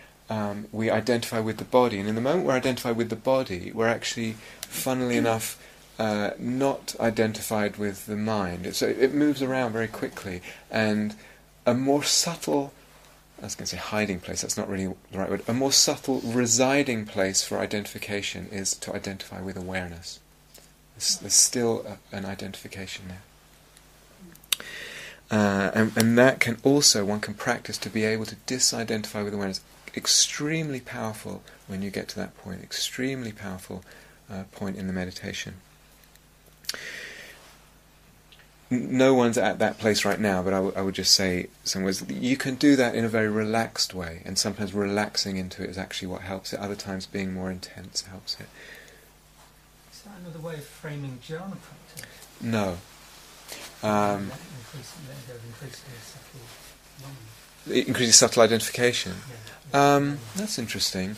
we identify with the body, and in the moment we're identified with the body, we're actually, funnily enough, not identified with the mind. So it moves around very quickly, and a more subtle, I was going to say hiding place, that's not really the right word, a more subtle residing place for identification is to identify with awareness. There's still an identification there. And that can also, one can practice to be able to disidentify with awareness. Extremely powerful when you get to that point, extremely powerful point in the meditation. No one's at that place right now, but I would just say some words. You can do that in a very relaxed way, and sometimes relaxing into it is actually what helps it. Other times being more intense helps it. Is that another way of framing jhana practice? No. Increasing subtle identification. Yeah. That's interesting.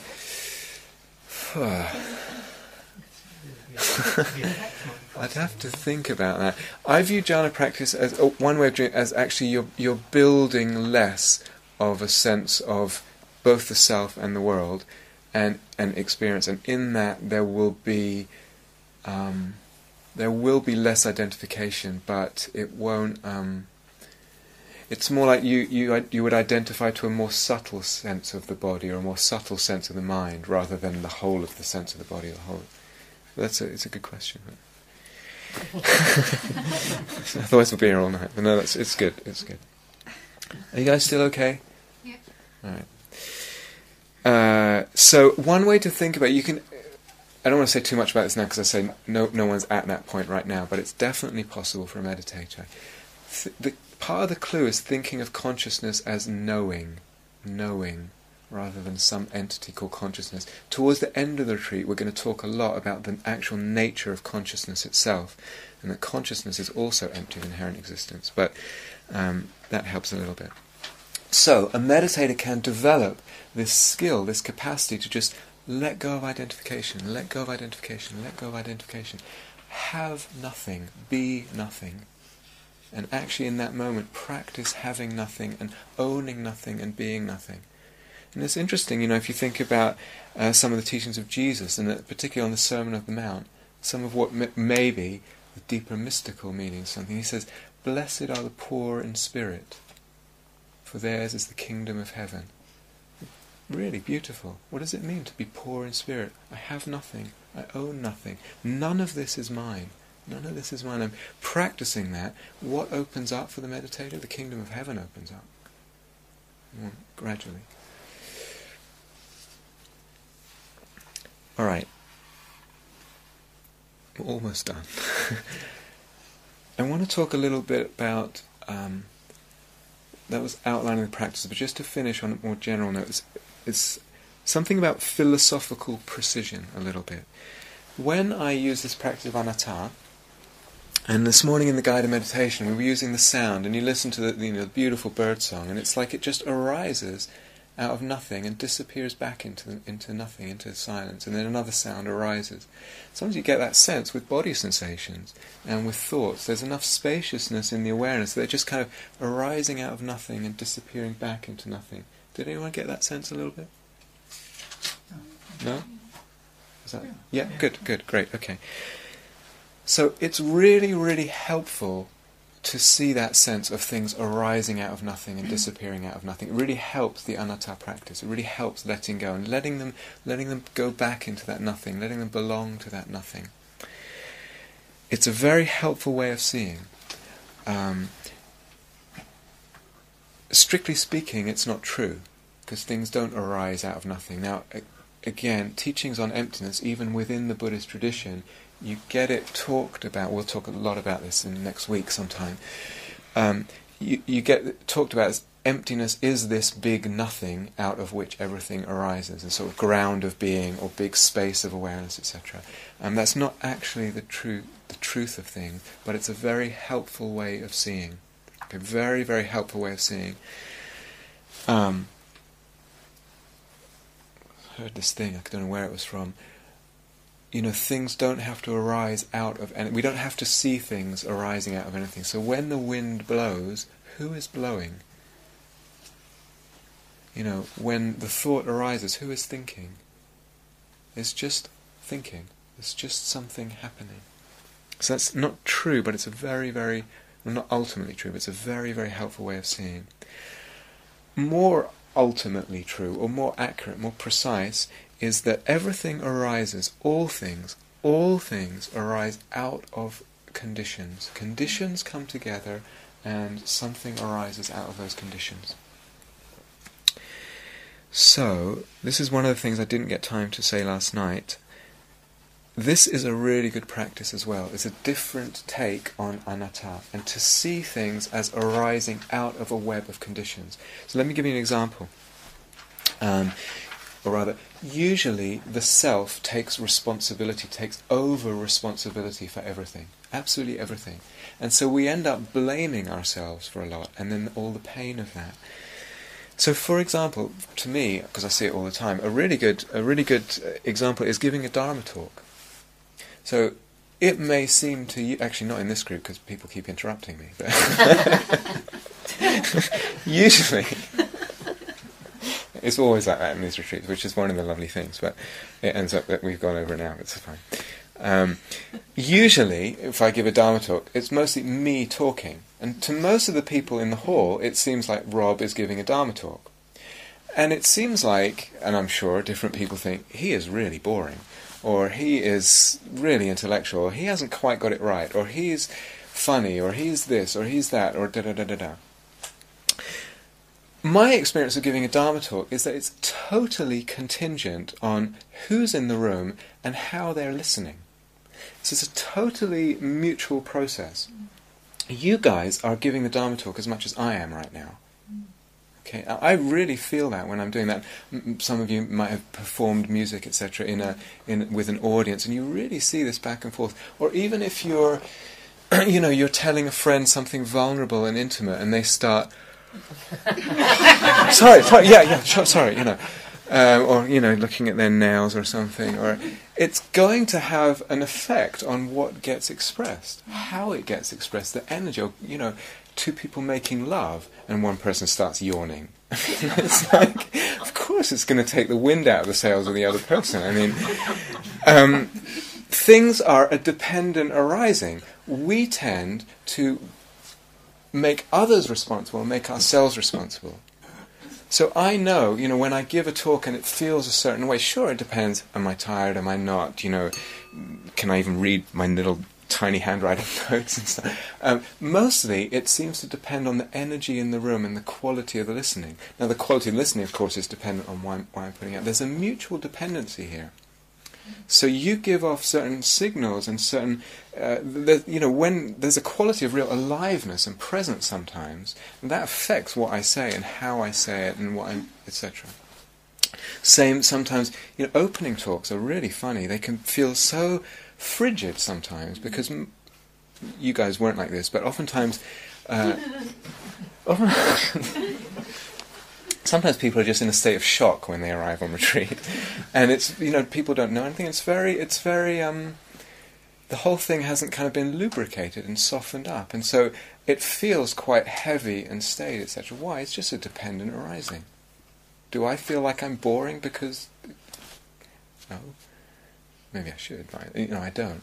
I'd have to think about that. I view jhana practice as one way of doing it, as actually you're building less of a sense of both the self and the world, and experience, and in that there will be less identification, but it won't. It's more like you would identify to a more subtle sense of the body, or a more subtle sense of the mind, rather than the whole of the sense of the body. The whole. It's a good question. Otherwise we'll be here all night. But no, it's good. It's good. Are you guys still okay? Yeah. All right. So one way to think about it, you can. I don't want to say too much about this now, because I say no one's at that point right now, but it's definitely possible for a meditator. Part of the clue is thinking of consciousness as knowing, rather than some entity called consciousness. Towards the end of the retreat, we're going to talk a lot about the actual nature of consciousness itself, and that consciousness is also empty of inherent existence, but that helps a little bit. So, a meditator can develop this skill, this capacity to just let go of identification, let go of identification, let go of identification. Have nothing, be nothing. And actually in that moment practice having nothing and owning nothing and being nothing. And it's interesting, if you think about some of the teachings of Jesus, and particularly on the Sermon on the Mount, some of what may be the deeper mystical meaning of something. He says, "Blessed are the poor in spirit, for theirs is the kingdom of heaven." Really beautiful. What does it mean to be poor in spirit? I have nothing. I own nothing. None of this is mine. None of this is mine. I'm practicing that. What opens up for the meditator? The kingdom of heaven opens up. Gradually. All right. We're almost done. I want to talk a little bit about that was outlining the practice, but just to finish on a more general note, it's something about philosophical precision a little bit. When I use this practice of anatta, and this morning in the guided meditation we were using the sound, and you listen to the beautiful bird song, and it's like it just arises out of nothing and disappears back into nothing, into silence, and then another sound arises. Sometimes you get that sense with body sensations and with thoughts. There's enough spaciousness in the awareness that they're just kind of arising out of nothing and disappearing back into nothing. Did anyone get that sense a little bit? No? Is that? Yeah, good, great, okay. So it's really, really helpful to see that sense of things arising out of nothing and disappearing out of nothing. It really helps the anatta practice. It really helps letting go and letting them go back into that nothing, letting them belong to that nothing. It's a very helpful way of seeing. Strictly speaking, it's not true, because things don't arise out of nothing. Now, again, teachings on emptiness, even within the Buddhist tradition, you get it talked about. We'll talk a lot about this in next week sometime. You get it talked about as emptiness is this big nothing out of which everything arises, a sort of ground of being or big space of awareness, etc. That's not actually the truth of things, but it's a very helpful way of seeing. A very, very helpful way of seeing. I heard this thing, I don't know where it was from. Things don't have to arise out of anything. We don't have to see things arising out of anything. So when the wind blows, who is blowing? When the thought arises, who is thinking? It's just thinking. It's just something happening. So that's not true, but it's a very, very, well, not ultimately true, but it's a very, very helpful way of seeing. More ultimately true, or more accurate, more precise, is that everything arises, all things arise out of conditions. Conditions come together and something arises out of those conditions. So, this is one of the things I didn't get time to say last night. This is a really good practice as well. It's a different take on anatta, and to see things as arising out of a web of conditions. So let me give you an example. Or rather, usually the self takes responsibility, takes over responsibility for everything. Absolutely everything. And so we end up blaming ourselves for a lot, and then all the pain of that. So, for example, to me, because I see it all the time, a really good example is giving a Dharma talk. So, it may seem to you, actually not in this group because people keep interrupting me, but usually, it's always like that in these retreats, which is one of the lovely things, but it ends up that we've gone over an hour, it's fine. Usually, if I give a Dharma talk, it's mostly me talking. And to most of the people in the hall, it seems like Rob is giving a Dharma talk. And it seems like, and I'm sure different people think, he is really boring, or he is really intellectual, or he hasn't quite got it right, or he's funny, or he's this, or he's that, or da-da-da-da-da. My experience of giving a Dharma talk is that it's totally contingent on who's in the room and how they're listening. So it's a totally mutual process. You guys are giving the Dharma talk as much as I am right now. Okay, I really feel that when I'm doing that. Some of you might have performed music, etc., with an audience, and you really see this back and forth. Or even if you're, you're telling a friend something vulnerable and intimate, and they start, sorry, or looking at their nails or something, or it's going to have an effect on what gets expressed, how it gets expressed, the energy. Or, two people making love, and one person starts yawning. It's like, of course, it's going to take the wind out of the sails of the other person. I mean, things are a dependent arising. We tend to make others responsible, make ourselves responsible. So I know, when I give a talk and it feels a certain way, sure, it depends. Am I tired? Am I not? Can I even read my little tiny handwriting notes and stuff? Mostly, it seems to depend on the energy in the room and the quality of the listening. Now, the quality of listening, of course, is dependent on what I'm putting out. There's a mutual dependency here. So you give off certain signals and certain, when there's a quality of real aliveness and presence sometimes, that affects what I say and how I say it and what I'm, etc. Same sometimes, opening talks are really funny. They can feel so frigid sometimes because you guys weren't like this, but oftentimes, sometimes people are just in a state of shock when they arrive on retreat, and it's people don't know anything. It's very the whole thing hasn't kind of been lubricated and softened up, and so it feels quite heavy and staid, etc. Why? It's just a dependent arising. Do I feel like I'm boring because? No. Maybe I should, right? I don't.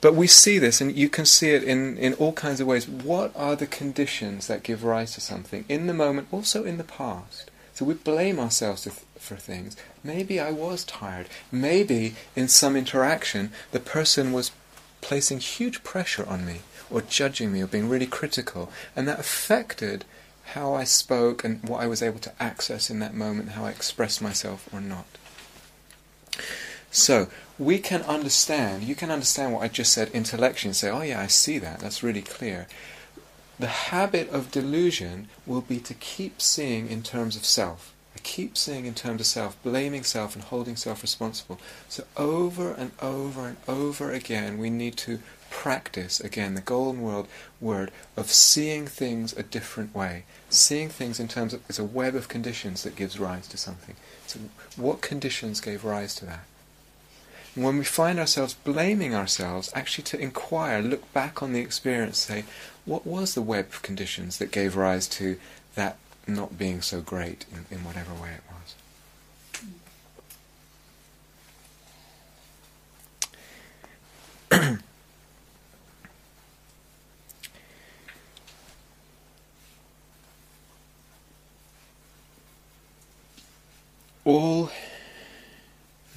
But we see this, and you can see it in all kinds of ways. What are the conditions that give rise to something in the moment, also in the past? So we blame ourselves for things. Maybe I was tired. Maybe in some interaction the person was placing huge pressure on me, or judging me, or being really critical, and that affected how I spoke and what I was able to access in that moment, how I expressed myself or not. So, you can understand what I just said intellectually and say, oh yeah, I see that, that's really clear. The habit of delusion will be to keep seeing in terms of self. I keep seeing in terms of self, blaming self and holding self responsible. So over and over and over again we need to practice, again, the golden word of seeing things a different way. Seeing things in terms of, it's a web of conditions that gives rise to something. So what conditions gave rise to that? And when we find ourselves blaming ourselves, actually to inquire, look back on the experience, say, what was the web of conditions that gave rise to that not being so great in whatever way it was?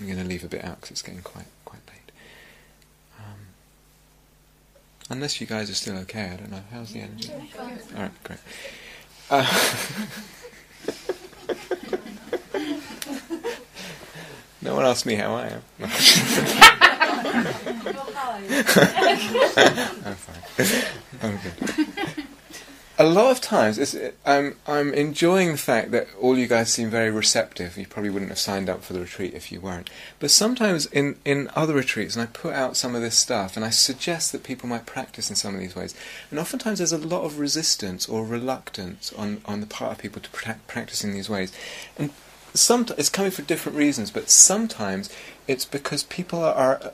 I'm going to leave a bit out because it's getting quite late. Unless you guys are still okay, I don't know. How's the energy? Alright, great. No one asked me how I am. I'm fine. I'm good. A lot of times, I'm enjoying the fact that all you guys seem very receptive. You probably wouldn't have signed up for the retreat if you weren't. But sometimes in other retreats, and I put out some of this stuff, and I suggest that people might practice in some of these ways. And oftentimes there's a lot of resistance or reluctance on the part of people to practice in these ways. And it's coming for different reasons, but sometimes it's because people are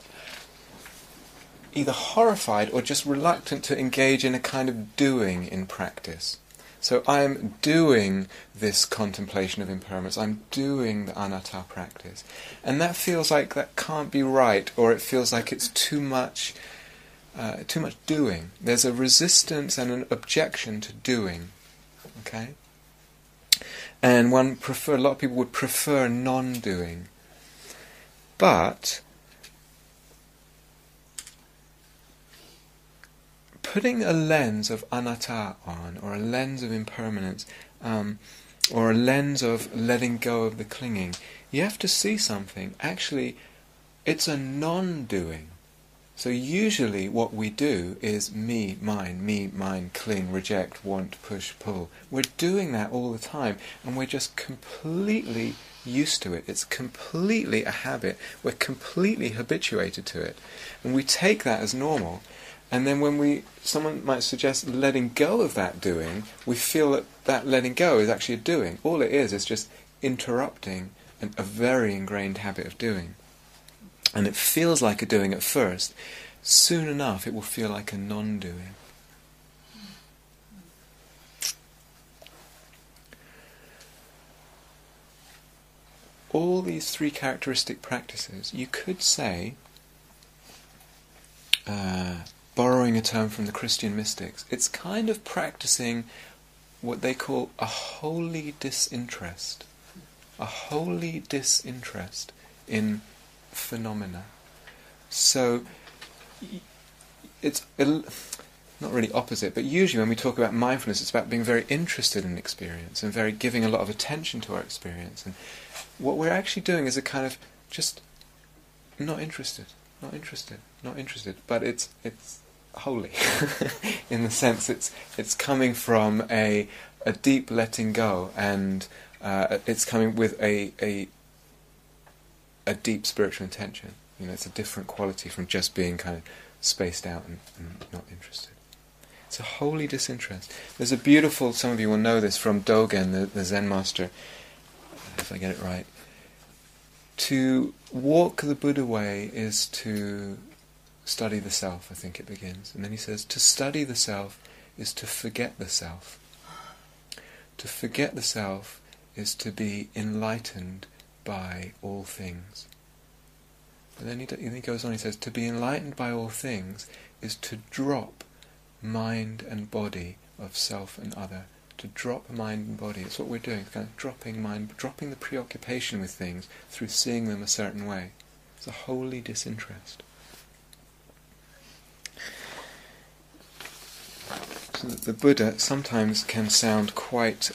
either horrified or just reluctant to engage in a kind of doing in practice. So I'm doing this contemplation of impermanence, I'm doing the anatta practice. And that feels like that can't be right, or it feels like it's too much doing. There's a resistance and an objection to doing. Okay? And a lot of people would prefer non-doing. But putting a lens of anatta on, or a lens of impermanence, or a lens of letting go of the clinging, you have to see something. Actually, it's a non-doing. So usually what we do is me, mine, cling, reject, want, push, pull. We're doing that all the time, and we're just completely used to it. It's completely a habit. We're completely habituated to it. And we take that as normal. And then when someone might suggest letting go of that doing, we feel that letting go is actually a doing. All it is just interrupting a very ingrained habit of doing. And it feels like a doing at first. Soon enough, it will feel like a non-doing. All these three characteristic practices, you could say, borrowing a term from the Christian mystics, it's kind of practicing what they call a holy disinterest. A holy disinterest in phenomena. So, it's not really opposite, but usually when we talk about mindfulness, it's about being very interested in experience and giving a lot of attention to our experience. And what we're actually doing is a kind of just not interested. But it's holy in the sense it's coming from a deep letting go, and it's coming with a deep spiritual intention. It's a different quality from just being kind of spaced out and not interested. It's a holy disinterest. There's a beautiful, some of you will know this, from Dogen, the Zen master, if I get it right. To walk the Buddha way is to study the self, I think it begins. And then he says, to study the self is to forget the self. To forget the self is to be enlightened by all things. But then he goes on, he says, to be enlightened by all things is to drop mind and body of self and other. To drop mind and body. It's what we're doing, kind of dropping mind, dropping the preoccupation with things through seeing them a certain way. It's a holy disinterest. So the Buddha sometimes can sound quite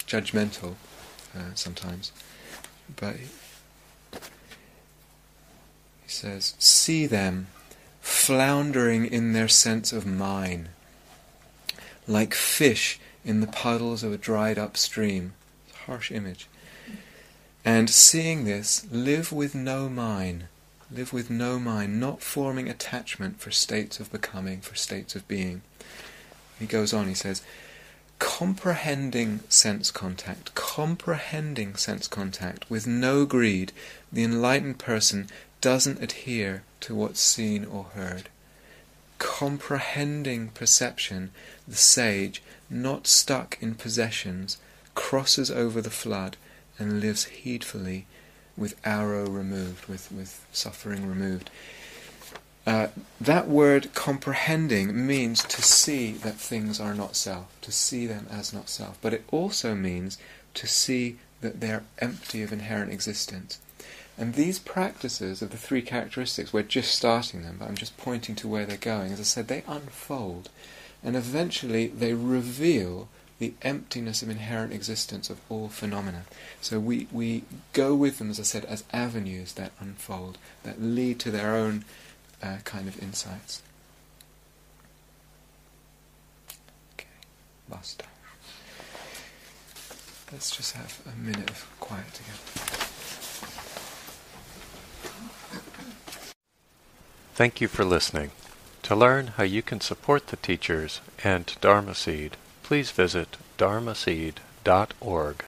judgmental, sometimes, but he says, see them floundering in their sense of mine, like fish in the puddles of a dried up stream. It's a harsh image. And seeing this, live with no mine, not forming attachment for states of becoming, for states of being. He goes on, he says, comprehending sense contact with no greed, the enlightened person doesn't adhere to what's seen or heard. Comprehending perception, the sage, not stuck in possessions, crosses over the flood and lives heedfully with arrow removed, with suffering removed. That word comprehending means to see that things are not self, to see them as not self, but it also means to see that they're empty of inherent existence. And these practices of the three characteristics, we're just starting them, but I'm just pointing to where they're going. As I said, they unfold, and eventually they reveal the emptiness of inherent existence of all phenomena. So we go with them, as I said, as avenues that unfold, that lead to their own kind of insights. Okay, last time. Let's just have a minute of quiet together. Thank you for listening. To learn how you can support the teachers and Dharma Seed, please visit dharmaseed.org.